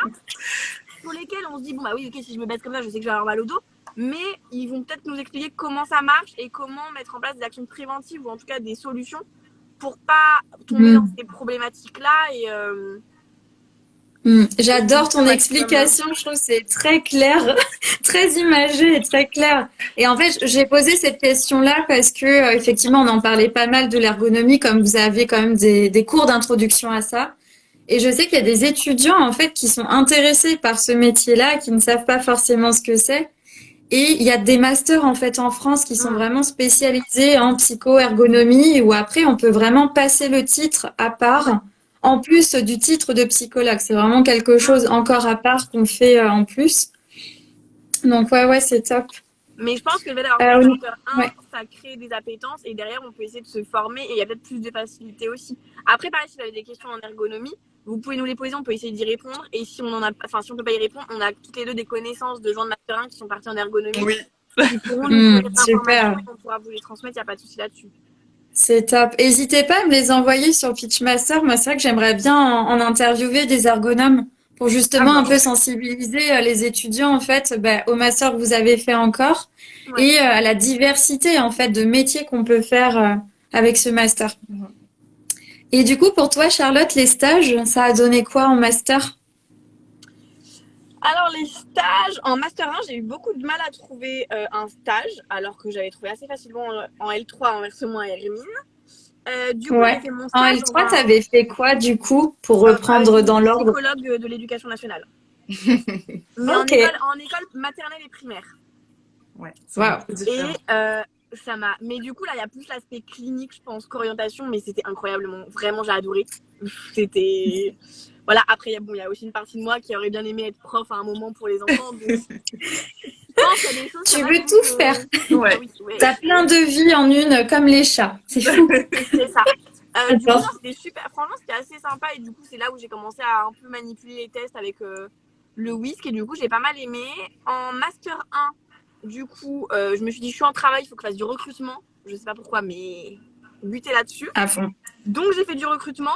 sur lesquels on se dit, bon, bah oui, ok, si je me baisse comme ça, je sais que je vais avoir mal au dos. mais ils vont peut-être nous expliquer comment ça marche et comment mettre en place des actions préventives ou en tout cas des solutions pour pas tomber dans ces problématiques-là. J'adore ton explication, je trouve que c'est très clair, très imagé et très clair. Et en fait, j'ai posé cette question-là parce que effectivement, on en parlait pas mal de l'ergonomie, comme vous avez quand même des cours d'introduction à ça. Et je sais qu'il y a des étudiants en fait qui sont intéressés par ce métier-là, qui ne savent pas forcément ce que c'est. Et il y a des masters en fait en France qui sont vraiment spécialisés en psycho-ergonomie, où après on peut vraiment passer le titre à part, en plus du titre de psychologue. C'est vraiment quelque chose encore à part qu'on fait en plus. Donc ouais, c'est top. Mais je pense que le fait d'avoir fait master 1, ça crée des appétences et derrière on peut essayer de se former et il y a peut-être plus de facilité aussi. Après, pareil, si vous avez des questions en ergonomie, vous pouvez nous les poser, on peut essayer d'y répondre. Et si on peut pas y répondre, on a toutes les deux des connaissances de gens de master 1 qui sont partis en ergonomie. Oui. Qui pourront nous donner des super. informations et on pourra vous les transmettre, il n'y a pas de souci là-dessus. C'est top. N'hésitez pas à me les envoyer sur Pitchmaster. Moi, c'est vrai que j'aimerais bien en interviewer des ergonomes pour justement un peu sensibiliser les étudiants en fait au master que vous avez fait encore et à la diversité en fait de métiers qu'on peut faire avec ce master. Et du coup, pour toi, Charlotte, les stages, ça a donné quoi en master? Alors, les stages, en Master 1, j'ai eu beaucoup de mal à trouver un stage, alors que j'avais trouvé assez facilement en L3, inversement à Hermine. Du coup, j'ai fait mon stage. En L3, t'avais fait quoi, du coup, pour reprendre dans l'ordre? Psychologue de l'éducation nationale. Mais en école maternelle et primaire. Ouais. Et ça m'a. Mais du coup, là, il y a plus l'aspect clinique, je pense, qu'orientation, mais c'était incroyable. Vraiment, j'ai adoré. C'était. Voilà, après, il y a aussi une partie de moi qui aurait bien aimé être prof à un moment pour les enfants. Donc... Tu veux tout faire. Ouais. T'as plein de vies en une, comme les chats. C'est fou. C'est ça. Du coup, c'était super. Franchement, c'était assez sympa. Et du coup, c'est là où j'ai commencé à un peu manipuler les tests avec le WISC. Et du coup, j'ai pas mal aimé. En Master 1, du coup, je me suis dit, je suis en travail, il faut que je fasse du recrutement. Je sais pas pourquoi, mais buter là-dessus. À fond. Donc, j'ai fait du recrutement.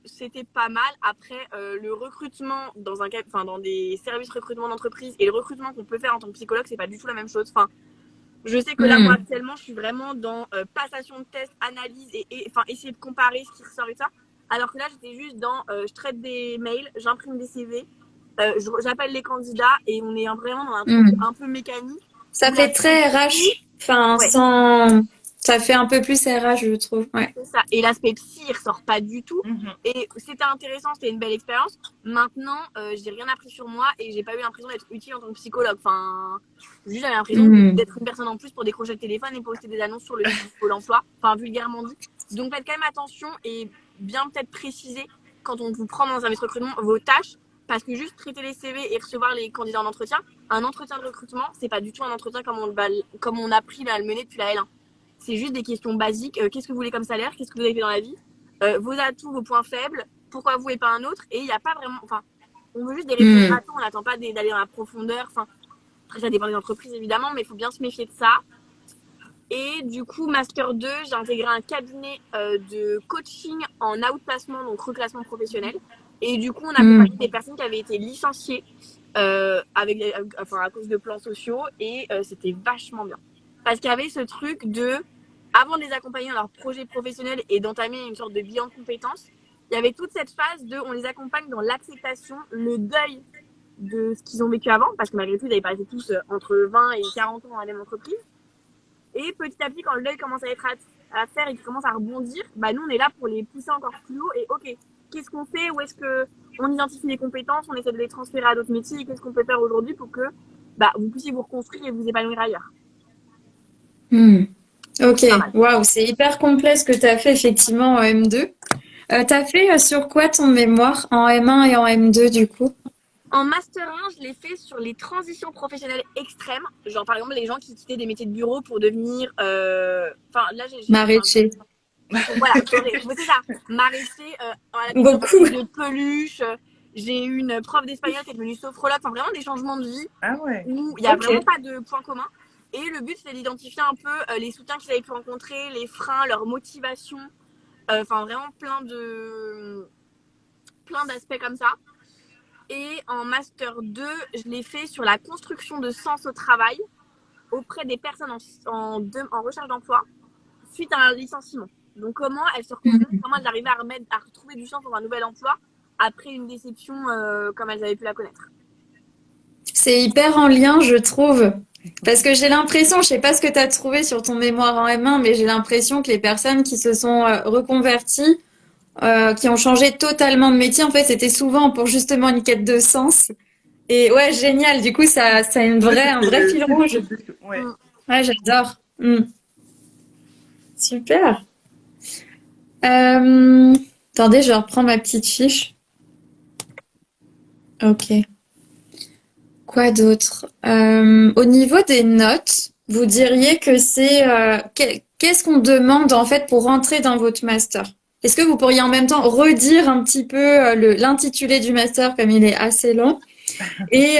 C'était pas mal. Après, le recrutement dans des services recrutement d'entreprise et le recrutement qu'on peut faire en tant que psychologue, c'est pas du tout la même chose. Enfin, je sais que là, moi, actuellement, je suis vraiment dans passation de tests, analyse et essayer de comparer ce qui ressort et ça. Alors que là, j'étais juste dans je traite des mails, j'imprime des CV, j'appelle les candidats et on est vraiment dans un truc un peu mécanique. Ça fait très RH. Enfin, sans... Ça fait un peu plus RH, je trouve. Ouais. C'est ça. Et l'aspect psy, il ressort pas du tout. Et c'était intéressant, c'était une belle expérience. Maintenant, j'ai rien appris sur moi et j'ai pas eu l'impression d'être utile en tant que psychologue. Enfin, juste j'avais l'impression d'être une personne en plus pour décrocher le téléphone et poster des annonces sur le site du Pôle emploi. Enfin, vulgairement dit. Donc faites quand même attention et bien peut-être préciser quand on vous prend dans un service de recrutement vos tâches. Parce que juste traiter les CV et recevoir les candidats en entretien, un entretien de recrutement, c'est pas du tout un entretien comme on a appris à le mener depuis la L1. C'est juste des questions basiques. Qu'est-ce que vous voulez comme salaire? Qu'est-ce que vous avez fait dans la vie? Vos atouts, vos points faibles. Pourquoi vous et pas un autre? Et il n'y a pas vraiment... Enfin, on veut juste des réponses rapides. On n'attend pas d'aller dans la profondeur. Enfin, après, ça dépend des entreprises, évidemment, mais il faut bien se méfier de ça. Et du coup, Master 2, j'ai intégré un cabinet de coaching en outplacement, donc reclassement professionnel. Et du coup, on a accompagné des personnes qui avaient été licenciées à cause de plans sociaux. Et c'était vachement bien. Parce qu'il y avait ce truc de, avant de les accompagner dans leur projet professionnel et d'entamer une sorte de bilan de compétences, il y avait toute cette phase de, on les accompagne dans l'acceptation, le deuil de ce qu'ils ont vécu avant, parce que malgré tout, ils n'avaient pas été tous entre 20 et 40 ans dans la même entreprise. Et petit à petit, quand le deuil commence à être à faire et qu'ils commencent à rebondir, bah nous, on est là pour les pousser encore plus haut et ok, qu'est-ce qu'on fait? Où est-ce qu'on identifie les compétences? On essaie de les transférer à d'autres métiers et qu'est-ce qu'on peut faire aujourd'hui pour que vous puissiez vous reconstruire et vous épanouir ailleurs? Ok, waouh, c'est hyper complet ce que tu as fait effectivement en M2. Tu as fait sur quoi ton mémoire en M1 et en M2 du coup? En Master 1, je l'ai fait sur les transitions professionnelles extrêmes. Genre par exemple les gens qui quittaient des métiers de bureau pour devenir... maraîcher. Voilà, c'est ça. Maraîcher, beaucoup de peluche. J'ai eu une prof d'espagnol qui est devenue sophrologue. Enfin vraiment des changements de vie où il n'y a vraiment pas de point commun. Et le but, c'est d'identifier un peu les soutiens qu'ils avaient pu rencontrer, les freins, leur motivation. Enfin, vraiment plein d'aspects comme ça. Et en Master 2, je l'ai fait sur la construction de sens au travail. auprès des personnes en recherche d'emploi suite à un licenciement. Donc, comment elles se reconstruisent, comment elles arrivent à retrouver du sens dans un nouvel emploi après une déception comme elles avaient pu la connaître. C'est hyper en lien, je trouve. Parce que j'ai l'impression, je sais pas ce que tu as trouvé sur ton mémoire en M1, mais j'ai l'impression que les personnes qui se sont reconverties, qui ont changé totalement de métier, en fait, c'était souvent pour justement une quête de sens. Et ouais, génial. Du coup, ça a un vrai fil rouge. Ouais. Ouais, j'adore. Super. Attendez, je reprends ma petite fiche. Ok. Quoi d'autre? Au niveau des notes, vous diriez que c'est qu'est-ce qu'on demande en fait pour rentrer dans votre master? Est-ce que vous pourriez en même temps redire un petit peu l'intitulé du master comme il est assez long et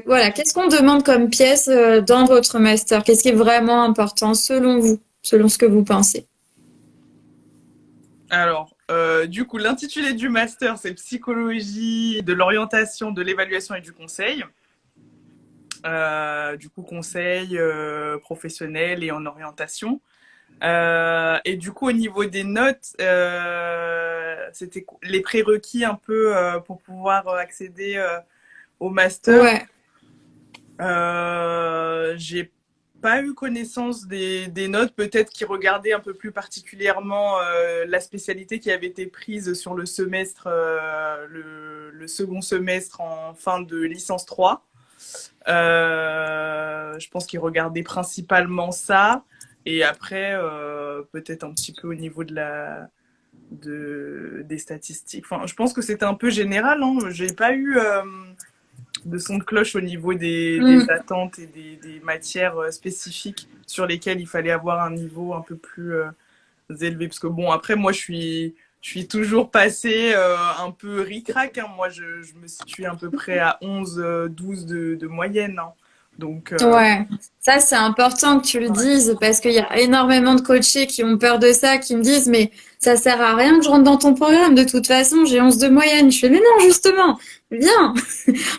voilà, qu'est-ce qu'on demande comme pièce dans votre master? Qu'est-ce qui est vraiment important selon vous, selon ce que vous pensez? Alors, du coup, l'intitulé du master, c'est psychologie de l'orientation, de l'évaluation et du conseil. Du coup, conseil professionnel et en orientation. Et du coup, au niveau des notes, c'était les prérequis un peu pour pouvoir accéder au master. Ouais. J'ai pas eu connaissance des notes, peut-être qui regardaient un peu plus particulièrement la spécialité qui avait été prise sur le semestre, le second semestre en fin de licence 3. Je pense qu'ils regardaient principalement ça. Et après, peut-être un petit peu au niveau des statistiques. Enfin, je pense que c'était un peu général. Hein. J'ai pas eu de son de cloche au niveau des attentes et des matières spécifiques sur lesquelles il fallait avoir un niveau un peu plus élevé. Parce que bon, après, moi, je suis toujours passée un peu ric-rac. Hein. Moi, je me situe à peu près à 11-12 de moyenne. Hein. Donc, Ouais, ça c'est important que tu le dises parce qu'il y a énormément de coachés qui ont peur de ça, qui me disent mais ça sert à rien que je rentre dans ton programme, de toute façon j'ai 11 de moyenne. Je fais mais non justement, viens,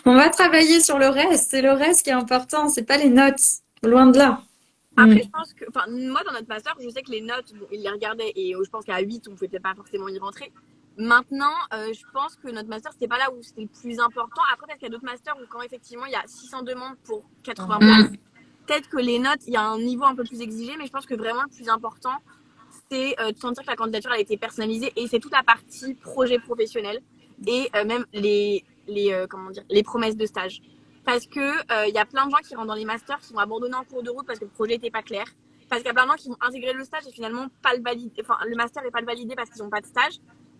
on va travailler sur le reste, c'est le reste qui est important, c'est pas les notes, loin de là. Après, je pense que, enfin, moi, dans notre master, je sais que les notes, bon, ils les regardaient et je pense qu'à 8, on pouvait peut-être pas forcément y rentrer. Maintenant, je pense que notre master, c'était pas là où c'était le plus important. Après, peut-être qu'il y a d'autres masters où quand effectivement il y a 600 demandes pour 80 places, peut-être que les notes, il y a un niveau un peu plus exigé, mais je pense que vraiment le plus important, c'est de sentir que la candidature a été personnalisée et c'est toute la partie projet professionnel et même comment dire, les promesses de stage. Parce que y a plein de gens qui rentrent dans les masters qui vont abandonner en cours de route parce que le projet n'était pas clair. Parce qu'il y a plein de gens qui vont intégrer le stage et finalement pas le valider. Enfin, le master n'est pas le validé parce qu'ils n'ont pas de stage.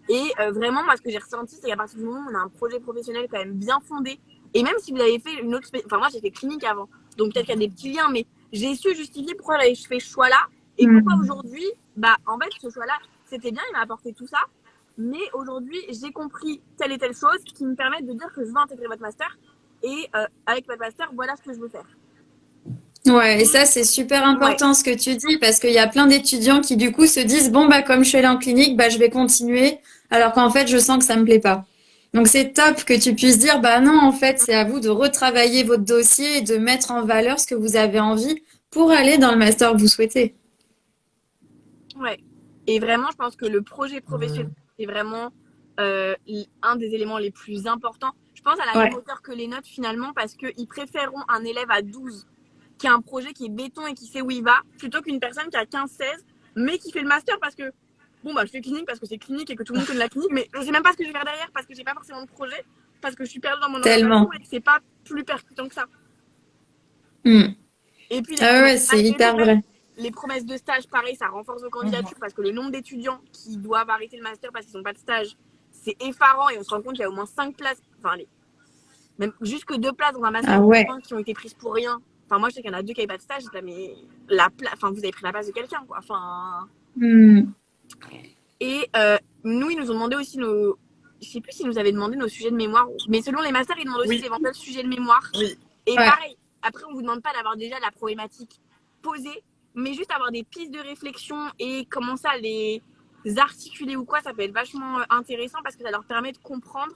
Et vraiment, moi, ce que j'ai ressenti, c'est qu'à partir du moment où on a un projet professionnel quand même bien fondé, et même si vous avez fait une autre, enfin moi j'ai fait clinique avant, donc peut-être qu'il y a des petits liens, mais j'ai su justifier pourquoi j'avais fait ce choix-là et pourquoi aujourd'hui, bah en fait ce choix-là, c'était bien, il m'a apporté tout ça, mais aujourd'hui j'ai compris telle et telle chose qui me permettent de dire que je veux intégrer votre master et avec votre master, voilà ce que je veux faire. Ouais, et ça c'est super important ce que tu dis parce qu'il y a plein d'étudiants qui du coup se disent bon bah comme je suis allée en clinique, bah je vais continuer alors qu'en fait je sens que ça me plaît pas. Donc c'est top que tu puisses dire bah non en fait c'est à vous de retravailler votre dossier et de mettre en valeur ce que vous avez envie pour aller dans le master que vous souhaitez. Ouais. Et vraiment, je pense que le projet professionnel est vraiment un des éléments les plus importants. Je pense à la même hauteur que les notes finalement parce qu'ils préféreront un élève à 12 qui a un projet qui est béton et qui sait où il va plutôt qu'une personne qui a 15-16 mais qui fait le master parce que bon bah je fais clinique parce que c'est clinique et que tout le monde connaît la clinique mais je sais même pas ce que je vais faire derrière parce que j'ai pas forcément de projet parce que je suis perdue dans mon orientation et que c'est pas plus percutant que ça. Et puis c'est hyper vrai. Les promesses de stage, pareil, ça renforce vos candidatures parce que le nombre d'étudiants qui doivent arrêter le master parce qu'ils n'ont pas de stage, c'est effarant et on se rend compte qu'il y a au moins 5 places, enfin, même jusque 2 places dans un master qui ont été prises pour rien. Enfin, moi, je sais qu'il y en a 2 qui n'avaient pas de stage, là, mais enfin, vous avez pris la place de quelqu'un, quoi. Enfin. Et nous, ils nous ont demandé aussi je sais plus s'ils nous avaient demandé nos sujets de mémoire, mais selon les masters, ils demandent aussi des éventuels sujets de mémoire. Et pareil, après, on vous demande pas d'avoir déjà la problématique posée, mais juste avoir des pistes de réflexion et commencer à les articuler ou quoi, ça peut être vachement intéressant parce que ça leur permet de comprendre,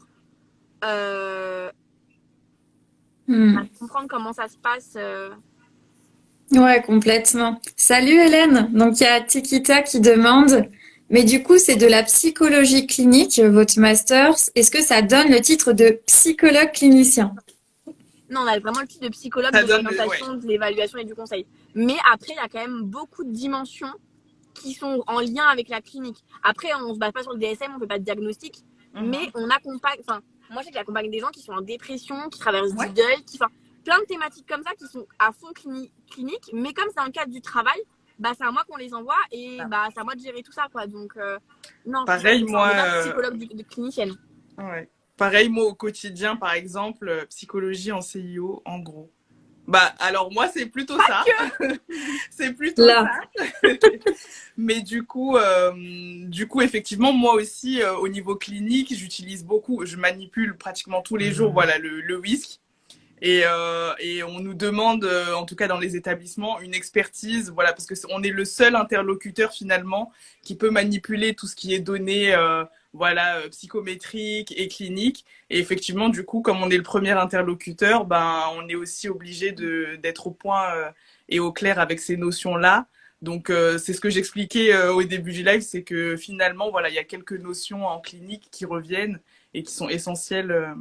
comprendre comment ça se passe Ouais, complètement. Salut Hélène. Donc il y a Tikita qui demande, mais du coup c'est de la psychologie clinique, votre master. Est-ce que ça donne le titre de psychologue clinicien? Non, on a vraiment le titre de psychologue Ça de donne, l'orientation, de l'évaluation et du conseil. Mais après, il y a quand même beaucoup de dimensions qui sont en lien avec la clinique. Après, on se base pas sur le DSM, on fait pas de diagnostic, mais on accompagne. Enfin, moi, je sais que j'accompagne des gens qui sont en dépression, qui traversent du deuil, qui, enfin, plein de thématiques comme ça qui sont à fond clinique, mais comme c'est dans le cadre du travail, bah c'est à moi qu'on les envoie et bah c'est à moi de gérer tout ça, quoi. Donc non, pareil, on moi, n'est pas psychologue de clinicienne. ouais. Pareil, moi, au quotidien, par exemple, psychologie en CIO, en gros. Bah, alors moi, c'est plutôt Pas ça. que. C'est plutôt Là. ça. Mais du coup, effectivement, moi aussi, au niveau clinique, j'utilise beaucoup, je manipule pratiquement tous les jours, voilà, le whisky. Et on nous demande, en tout cas dans les établissements, une expertise, voilà, parce que on est le seul interlocuteur finalement qui peut manipuler tout ce qui est donné, voilà, psychométrique et clinique. Et effectivement, du coup, comme on est le premier interlocuteur, ben, on est aussi obligé d'être au point et au clair avec ces notions-là. Donc, c'est ce que j'expliquais au début du live, c'est que finalement, voilà, il y a quelques notions en clinique qui reviennent et qui sont essentielles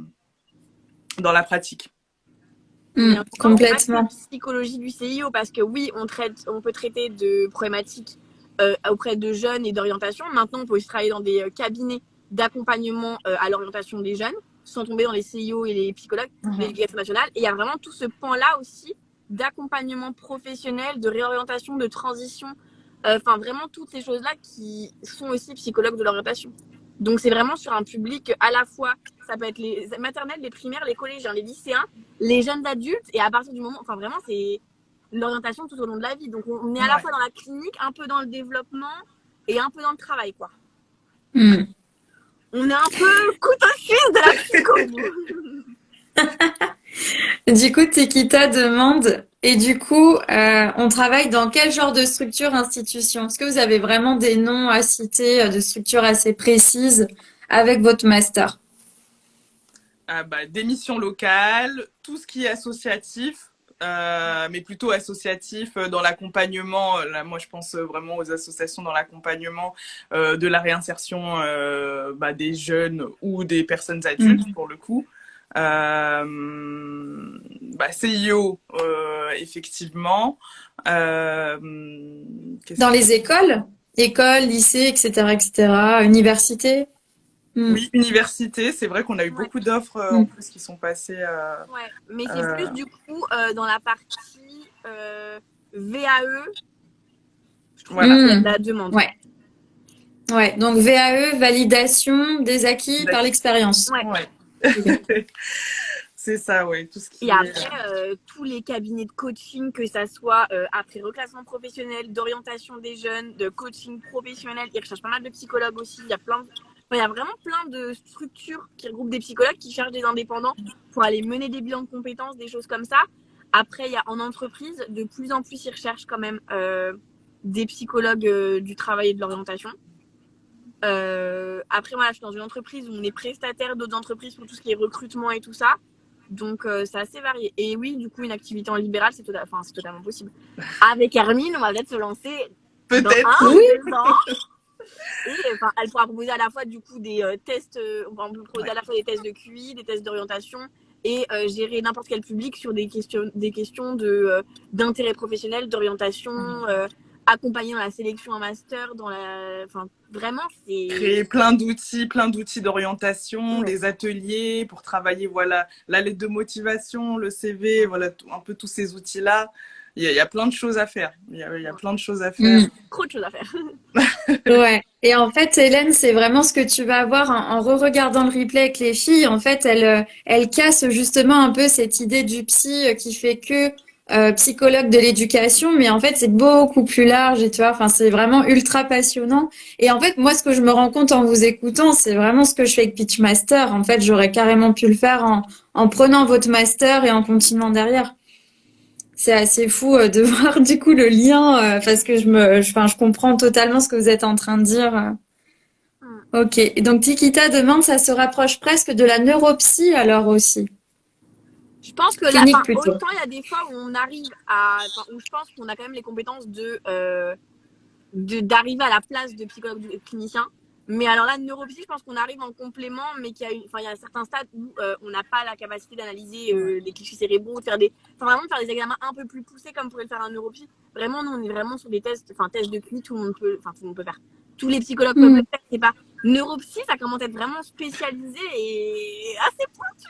dans la pratique. Mais en tout cas, Complètement. psychologie du CIO parce que oui, on peut traiter de problématiques auprès de jeunes et d'orientation. Maintenant, on peut aussi travailler dans des cabinets d'accompagnement à l'orientation des jeunes, sans tomber dans les CIO et les psychologues de l'éducation nationale. Et il y a vraiment tout ce pan-là aussi d'accompagnement professionnel, de réorientation, de transition. Enfin, vraiment toutes ces choses-là qui sont aussi psychologues de l'orientation. Donc, c'est vraiment sur un public à la fois, ça peut être les maternelles, les primaires, les collégiens, les lycéens, les jeunes adultes. Et à partir du moment, enfin, vraiment, c'est l'orientation tout au long de la vie. Donc, on est à la fois dans la clinique, un peu dans le développement et un peu dans le travail, quoi. On est un peu couteau suisse de la psycho. Du coup, Tikita demande, et du coup, on travaille dans quel genre de structure, institution? Est-ce que vous avez vraiment des noms à citer de structures assez précises avec votre master? Bah, des missions locales, tout ce qui est associatif, mais plutôt associatif dans l'accompagnement. Là, moi, je pense vraiment aux associations dans l'accompagnement de la réinsertion bah, des jeunes ou des personnes adultes, pour le coup. Bah, CIO, effectivement. Dans les écoles? Écoles, lycées, etc., etc., universités? Oui, université, c'est vrai qu'on a eu beaucoup d'offres en plus qui sont passées. Ouais, mais c'est plus du coup dans la partie VAE, je trouve qu'il y a de la demande. Ouais. Ouais, donc VAE, validation des acquis par l'expérience. Ouais. C'est ça, ouais. Tout ce qui et après, tous les cabinets de coaching, que ça soit après reclassement professionnel, d'orientation des jeunes, de coaching professionnel, ils recherchent pas mal de psychologues aussi. Il y a vraiment plein de structures qui regroupent des psychologues qui cherchent des indépendants pour aller mener des bilans de compétences, des choses comme ça. Après, il y a en entreprise, de plus en plus, ils recherchent quand même des psychologues du travail et de l'orientation. Après, moi, je suis dans une entreprise où on est prestataire d'autres entreprises pour tout ce qui est recrutement et tout ça. Donc, c'est assez varié. Et oui, du coup, une activité en libéral, c'est totalement possible. Avec Hermine, on va peut-être se lancer peut-être. Dans 2 ans. Et elle pourra proposer à la fois du coup des tests, on va proposer à la fois des tests de QI, des tests d'orientation et gérer n'importe quel public sur des questions d'intérêt professionnel, d'orientation, accompagner dans la sélection en master, vraiment c'est créer plein d'outils d'orientation, des ateliers pour travailler, voilà, la lettre de motivation, le CV, voilà, un peu tous ces outils-là. Il y a plein de choses à faire. Il y a plein de choses à faire. Trop de choses à faire. Ouais. Et en fait, Hélène, c'est vraiment ce que tu vas avoir en re-regardant le replay avec les filles. En fait, elles cassent justement un peu cette idée du psy qui fait que psychologue de l'éducation, mais en fait, c'est beaucoup plus large et tu vois, enfin, c'est vraiment ultra passionnant. Et en fait, moi, ce que je me rends compte en vous écoutant, c'est vraiment ce que je fais avec Pitchmaster. En fait, j'aurais carrément pu le faire en prenant votre master et en continuant derrière. C'est assez fou de voir du coup le lien parce que je comprends totalement ce que vous êtes en train de dire. Ok. Et donc Tikita demande, ça se rapproche presque de la neuropsy alors aussi. Je pense que là, Clinique plutôt. autant il y a des fois où on arrive à, où je pense qu'on a quand même les compétences d'arriver à la place de psychologue clinicien. Mais alors là, neuropsy, je pense qu'on arrive en complément, mais il y a certains stades où on n'a pas la capacité d'analyser les clichés cérébraux, de faire vraiment de faire des examens un peu plus poussés comme pourrait le faire un neuropsy. Vraiment, nous, on est vraiment sur des tests, tests de QI, tout le monde peut faire. Tous les psychologues peuvent le faire, c'est pas. Neuropsy, ça commence à être vraiment spécialisé et assez pointu.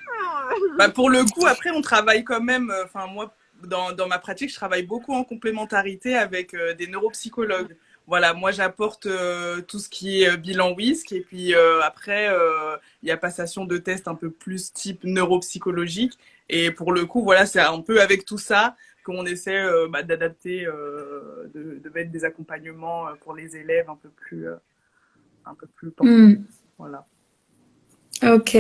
Bah, pour le coup, après, on travaille quand même, moi, dans ma pratique, je travaille beaucoup en complémentarité avec des neuropsychologues. Voilà, moi j'apporte tout ce qui est bilan WISC et puis après il y a passation de tests un peu plus type neuropsychologique et pour le coup voilà c'est un peu avec tout ça qu'on essaie d'adapter, de mettre des accompagnements pour les élèves un peu plus portés. Voilà. Ok.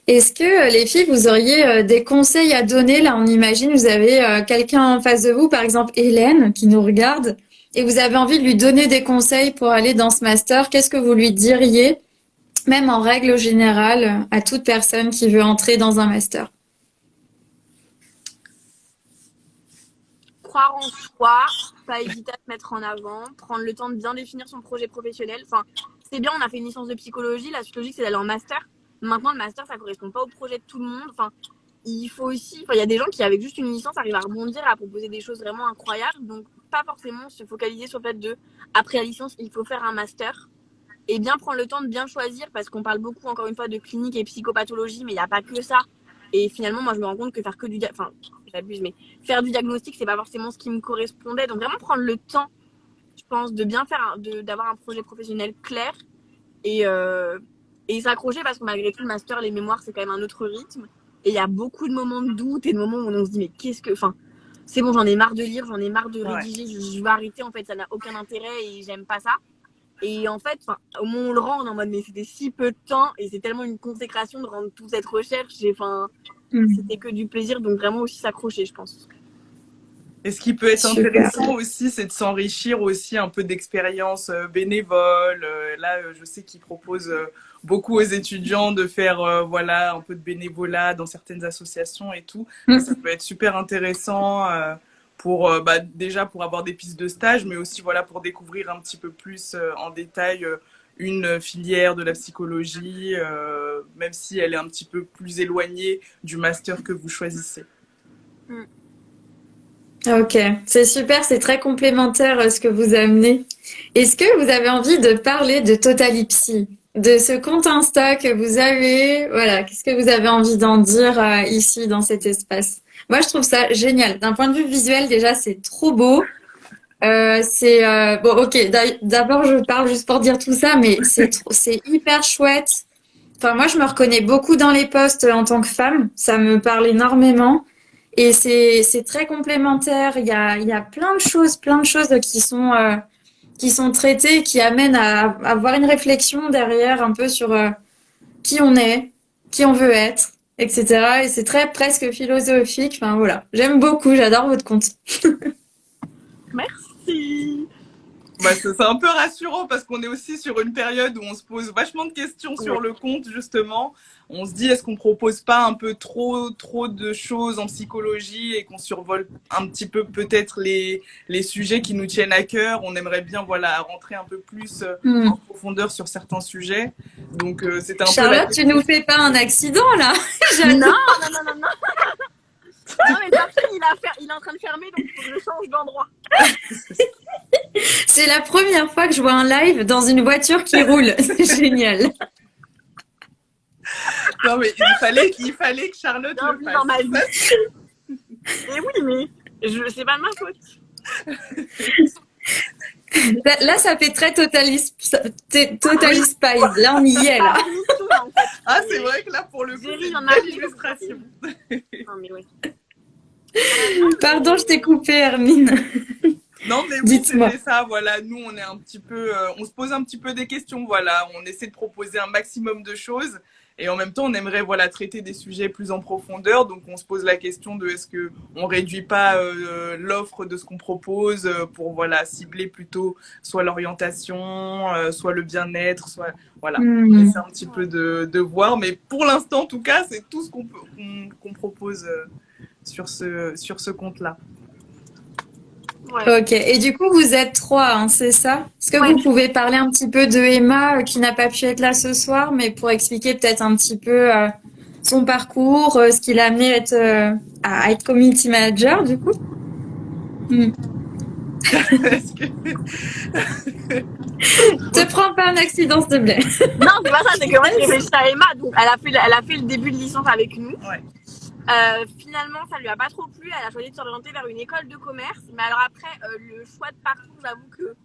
Est-ce que les filles, vous auriez des conseils à donner? Là, on imagine, vous avez quelqu'un en face de vous, par exemple Hélène, qui nous regarde, et vous avez envie de lui donner des conseils pour aller dans ce master. Qu'est-ce que vous lui diriez, même en règle générale, à toute personne qui veut entrer dans un master? Croire en soi, pas hésiter à se mettre en avant, prendre le temps de bien définir son projet professionnel. C'est bien, on a fait une licence de psychologie, la suite logique c'est d'aller en master. Maintenant, le master, ça correspond pas au projet de tout le monde. Il faut aussi, il y a des gens qui, avec juste une licence, arrivent à rebondir, à proposer des choses vraiment incroyables. Donc, pas forcément se focaliser sur le fait de, après la licence, il faut faire un master. Et bien prendre le temps de bien choisir, parce qu'on parle beaucoup, encore une fois, de clinique et psychopathologie, mais il n'y a pas que ça. Et finalement, moi, je me rends compte que faire que j'abuse, mais faire du diagnostic, c'est pas forcément ce qui me correspondait. Donc, vraiment prendre le temps, je pense, de bien faire, d'avoir un projet professionnel clair et s'accrocher, parce que malgré tout, le master, les mémoires, c'est quand même un autre rythme. Et il y a beaucoup de moments de doute et de moments où on se dit, mais qu'est-ce que. C'est bon, j'en ai marre de lire, j'en ai marre de rédiger, je vais arrêter, en fait, ça n'a aucun intérêt et j'aime pas ça. Et en fait, au moment où on le rend, on est en mode, mais c'était si peu de temps et c'est tellement une consécration de rendre toute cette recherche. C'était que du plaisir, donc vraiment aussi s'accrocher, je pense. Et ce qui peut être intéressant aussi, c'est de s'enrichir aussi un peu d'expériences bénévoles. Là, je sais qu'ils proposent beaucoup aux étudiants de faire voilà, un peu de bénévolat dans certaines associations et tout. Ça peut être super intéressant pour déjà pour avoir des pistes de stage, mais aussi voilà, pour découvrir un petit peu plus en détail une filière de la psychologie, même si elle est un petit peu plus éloignée du master que vous choisissez. Ok, c'est super, c'est très complémentaire ce que vous amenez. Est-ce que vous avez envie de parler de Totalipsy, de ce compte Insta que vous avez? Voilà, qu'est-ce que vous avez envie d'en dire ici dans cet espace? Moi, je trouve ça génial. D'un point de vue visuel, déjà, c'est trop beau. Bon, ok. D'abord, je parle juste pour dire tout ça, mais c'est hyper chouette. Enfin, moi, je me reconnais beaucoup dans les posts en tant que femme. Ça me parle énormément. Et c'est très complémentaire. Il y a plein de choses qui sont traitées, qui amènent à avoir une réflexion derrière un peu sur qui on est, qui on veut être, etc. Et c'est très presque philosophique. Enfin voilà, j'aime beaucoup, j'adore votre compte. Merci. C'est un peu rassurant parce qu'on est aussi sur une période où on se pose vachement de questions sur le compte, justement. On se dit, est-ce qu'on propose pas un peu trop de choses en psychologie et qu'on survole un petit peu peut-être les sujets qui nous tiennent à cœur. On aimerait bien voilà, rentrer un peu plus en profondeur sur certains sujets. Donc, c'était un Charlotte, peu tu nous fais pas un accident là? Non. Non, mais le parking, il est en train de fermer, donc il faut que je change d'endroit. C'est la première fois que je vois un live dans une voiture qui roule. C'est génial. Non, mais il fallait que Charlotte le fasse. Dans ma vie. Et oui, mais c'est pas de ma faute. Là, ça fait très Totalist Spies. Là, on y est, là. Ah, c'est vrai que là, pour le coup, c'est une belle illustration. Non, mais ouais. Pardon, je t'ai coupé, Hermine. Non, mais oui, c'était ça, voilà. Nous, on est un petit peu, on se pose un petit peu des questions, voilà. On essaie de proposer un maximum de choses. Et en même temps, on aimerait voilà, traiter des sujets plus en profondeur. Donc, on se pose la question de est-ce qu'on ne réduit pas l'offre de ce qu'on propose pour voilà, cibler plutôt soit l'orientation, soit le bien-être, soit... Voilà, on essaie un petit peu de voir. Mais pour l'instant, en tout cas, c'est tout ce qu'on propose sur ce compte-là. Ouais. Ok, et du coup, vous êtes 3, hein, c'est ça? Est-ce que vous pouvez parler un petit peu de Emma qui n'a pas pu être là ce soir, mais pour expliquer peut-être un petit peu son parcours, ce qui l'a amené à être community manager, du coup? Te prends pas un accident, s'il te plaît. Non, c'est pas ça, c'est que moi, j'ai réfléchi à Emma, donc elle a fait le début de licence avec nous. Ouais. Finalement, ça lui a pas trop plu. Elle a choisi de s'orienter vers une école de commerce. Mais alors après, le choix de parcours, j'avoue que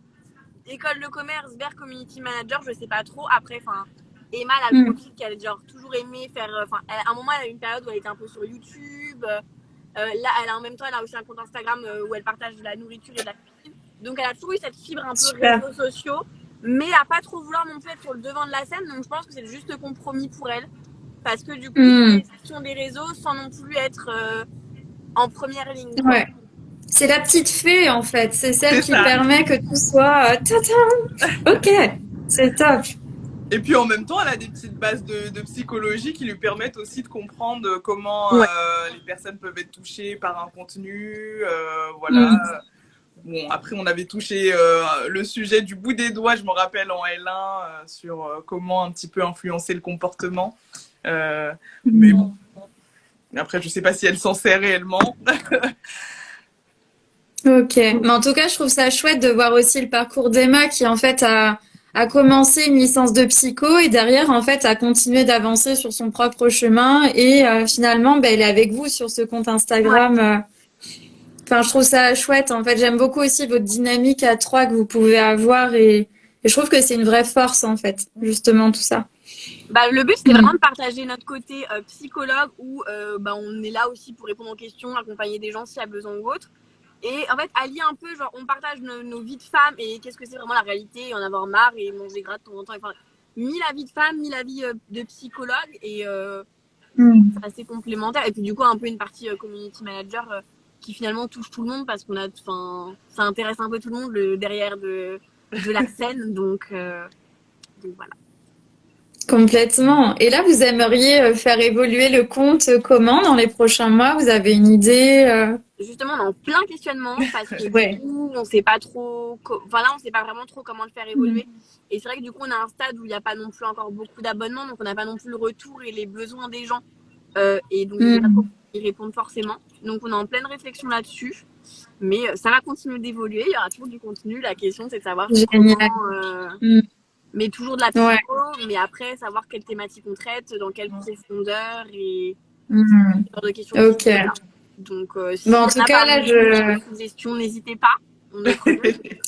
école de commerce vers community manager, je sais pas trop. Après, enfin, Emma, elle a le profil qu'elle a genre toujours aimé faire. Enfin, à un moment, elle a eu une période où elle était un peu sur YouTube. Là, en même temps, elle a aussi un compte Instagram où elle partage de la nourriture et de la cuisine. Donc, elle a toujours eu cette fibre un peu réseaux sociaux, mais elle a pas trop vouloir non plus être sur le devant de la scène. Donc, je pense que c'est juste compromis pour elle. Parce que du coup, c'est la gestion des réseaux sans non plus être en première ligne. Quoi. Ouais. C'est la petite fée, en fait. C'est celle qui permet que tout soit... Ok, c'est top. Et puis en même temps, elle a des petites bases de psychologie qui lui permettent aussi de comprendre comment les personnes peuvent être touchées par un contenu. Voilà. Bon, après, on avait touché le sujet du bout des doigts, je me rappelle, en L1, sur comment un petit peu influencer le comportement. Mais bon, après, je sais pas si elle s'en sert réellement. Ok, mais en tout cas, je trouve ça chouette de voir aussi le parcours d'Emma qui, en fait, a commencé une licence de psycho et derrière, en fait, a continué d'avancer sur son propre chemin et finalement, elle est avec vous sur ce compte Instagram. Enfin, je trouve ça chouette. En fait, j'aime beaucoup aussi votre dynamique à 3 que vous pouvez avoir et je trouve que c'est une vraie force, en fait, justement, tout ça. Bah, le but, c'était vraiment de partager notre côté psychologue où on est là aussi pour répondre aux questions, accompagner des gens s'il y a besoin ou autre. Et en fait, allier un peu, genre, on partage nos vies de femmes et qu'est-ce que c'est vraiment la réalité, en avoir marre et manger gras de temps en temps. Enfin, mis la vie de femme, mis la vie de psychologue et c'est assez complémentaire. Et puis, du coup, un peu une partie community manager qui finalement touche tout le monde parce qu'on a, enfin, ça intéresse un peu tout le monde derrière de la scène. Donc voilà. Complètement. Et là, vous aimeriez faire évoluer le compte comment dans les prochains mois? Vous avez une idée Justement, on est en plein questionnement parce que du coup, on sait pas trop. Enfin là, on sait pas vraiment trop comment le faire évoluer. Et c'est vrai que du coup, on a un stade où il n'y a pas non plus encore beaucoup d'abonnements, donc on n'a pas non plus le retour et les besoins des gens. Et donc, on ne sait pas trop y répondre forcément. Donc, on est en pleine réflexion là-dessus. Mais ça va continuer d'évoluer. Il y aura toujours du contenu. La question, c'est de savoir comment. Mais toujours de la psycho, mais après, savoir quelle thématique on traite, dans quelle profondeur et ce genre de questions. Ok. Donc, si en tout cas, là, suggestion, n'hésitez pas.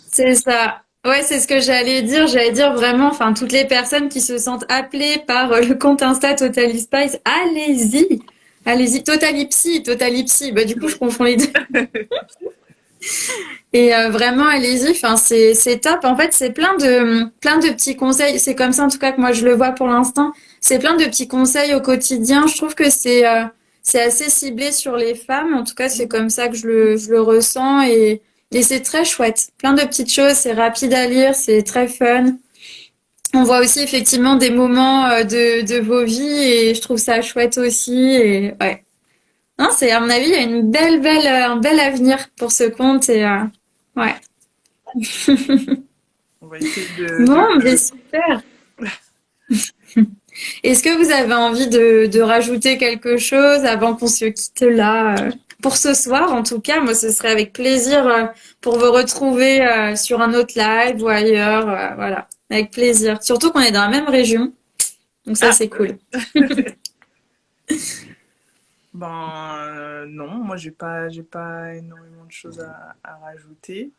C'est ça. Ouais, c'est ce que j'allais dire. J'allais dire vraiment, enfin, toutes les personnes qui se sentent appelées par le compte Insta Totally Spice, allez-y. Allez-y. Totalipsy. Bah, du coup, je confonds les deux. Et vraiment, allez-y. Enfin, c'est top. En fait, c'est plein de petits conseils. C'est comme ça, en tout cas, que moi, je le vois pour l'instant. C'est plein de petits conseils au quotidien. Je trouve que c'est assez ciblé sur les femmes. En tout cas, c'est comme ça que je le ressens et c'est très chouette. Plein de petites choses. C'est rapide à lire. C'est très fun. On voit aussi effectivement des moments de vos vies et je trouve ça chouette aussi. Et ouais. Non, c'est, à mon avis, il y a un bel avenir pour ce compte et ouais. On va essayer Bon, mais super. Est-ce que vous avez envie de rajouter quelque chose avant qu'on se quitte là pour ce soir? En tout cas, moi, ce serait avec plaisir pour vous retrouver sur un autre live ou ailleurs. Voilà, avec plaisir. Surtout qu'on est dans la même région. Donc ça, c'est cool. Non, moi j'ai pas énormément de choses à rajouter.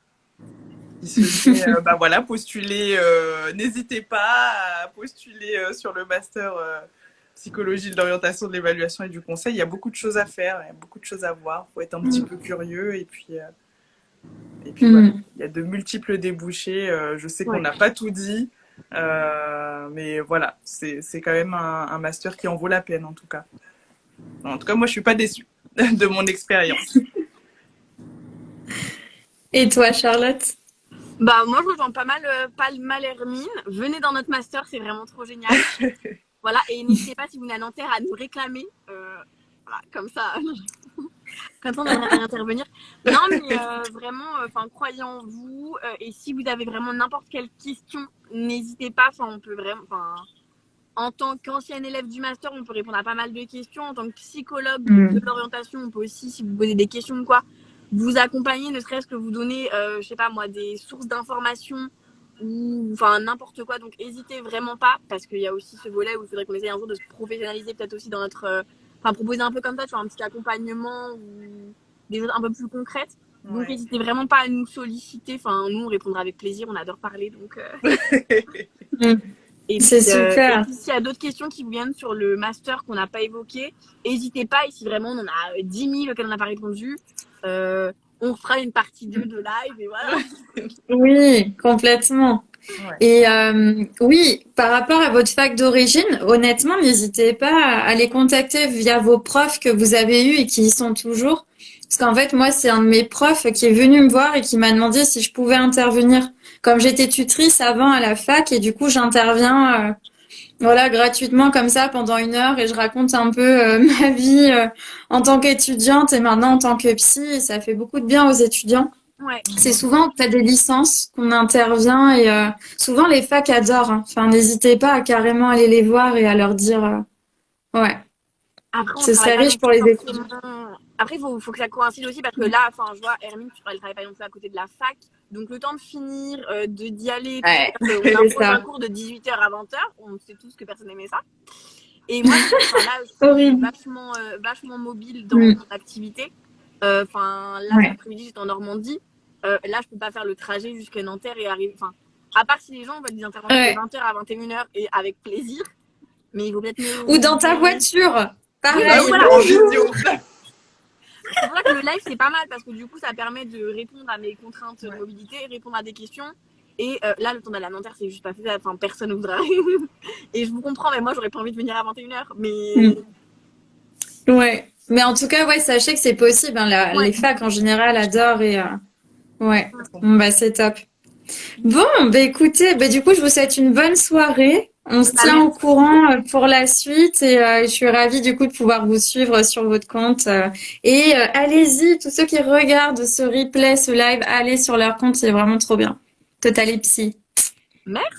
Voilà, postuler, n'hésitez pas à postuler sur le master psychologie de l'orientation, de l'évaluation et du conseil. Il y a beaucoup de choses à faire, il y a beaucoup de choses à voir. Il faut être un petit peu curieux et puis voilà, il y a de multiples débouchés. Je sais qu'on n'a pas tout dit. Mais voilà, c'est quand même un master qui en vaut la peine en tout cas. En tout cas, moi, je suis pas déçue de mon expérience. Et toi, Charlotte? Bah moi je rejoins pas mal Hermine. Venez dans notre master, c'est vraiment trop génial. Voilà, et n'hésitez pas si vous venez à Nanterre à nous réclamer. Voilà, comme ça, comme ça on aimerait intervenir. Non mais vraiment, croyez en vous. Et si vous avez vraiment n'importe quelle question, n'hésitez pas. Enfin, on peut vraiment, en tant qu'ancienne élève du master, on peut répondre à pas mal de questions. En tant que psychologue de l'orientation, on peut aussi, si vous posez des questions ou quoi, vous accompagner, ne serait-ce que vous donner, je sais pas moi, des sources d'informations ou n'importe quoi. Donc n'hésitez vraiment pas, parce qu'il y a aussi ce volet où il faudrait qu'on essaye un jour de se professionnaliser peut-être aussi dans notre, proposer un peu comme ça, tu vois, un petit accompagnement ou des choses un peu plus concrètes. Donc n'hésitez vraiment pas à nous solliciter. Enfin, nous on répondra avec plaisir, on adore parler, donc. C'est super. Et puis, s'il y a d'autres questions qui vous viennent sur le master qu'on n'a pas évoqué, n'hésitez pas. Et si vraiment on en a 10 000 auxquels on n'a pas répondu, on fera une partie 2 de live et voilà. Oui, complètement. Et oui, par rapport à votre fac d'origine, honnêtement, n'hésitez pas à les contacter via vos profs que vous avez eus et qui y sont toujours. Parce qu'en fait, moi, c'est un de mes profs qui est venu me voir et qui m'a demandé si je pouvais intervenir. Comme j'étais tutrice avant à la fac et du coup, j'interviens voilà, gratuitement comme ça pendant 1 heure et je raconte un peu ma vie en tant qu'étudiante et maintenant en tant que psy et ça fait beaucoup de bien aux étudiants. Ouais. C'est souvent auprès des licences qu'on intervient et souvent les facs adorent. Hein. Enfin, n'hésitez pas à carrément aller les voir et à leur dire ouais, Après, ce serait riche pour les étudiants. Après, faut que ça coïncide aussi parce que là, je vois Hermine, elle travaille pas non plus à côté de la fac. Donc, le temps de finir, d'y aller, Ouais, on impose un cours de 18h à 20h. On sait tous que personne n'aimait ça. Et moi, là, je suis vachement mobile dans mon activité. Là, l'après-midi, j'étais en Normandie. Là, je peux pas faire le trajet jusqu'à Nanterre et arriver. À part si les gens veulent des interventions de 20h à 21h et avec plaisir. Mais il vaut peut-être mieux. Ou dans ta voiture. Pareil. En vidéo. C'est pour ça que le live, c'est pas mal parce que du coup, ça permet de répondre à mes contraintes de mobilité, répondre à des questions. Et là, le temps d'aller à Nanterre, c'est juste pas fait. Enfin, personne ne voudra. Et je vous comprends, mais moi, j'aurais pas envie de venir à 21h. Mais. Ouais. Mais en tout cas, ouais, sachez que c'est possible. Hein, les facs, en général, adorent et ouais. Bon, bah, c'est top. Bon, bah, écoutez, bah, du coup, je vous souhaite une bonne soirée. On se tient au courant pour la suite et je suis ravie du coup de pouvoir vous suivre sur votre compte. Et allez-y, tous ceux qui regardent ce replay, ce live, allez sur leur compte, c'est vraiment trop bien. Totally Psy. Merci.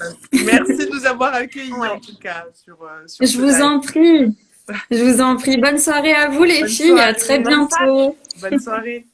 Merci de nous avoir accueillis en tout cas sur je vous en prie. Je vous en prie. Bonne soirée à vous les filles. À très bientôt. Bonne soirée.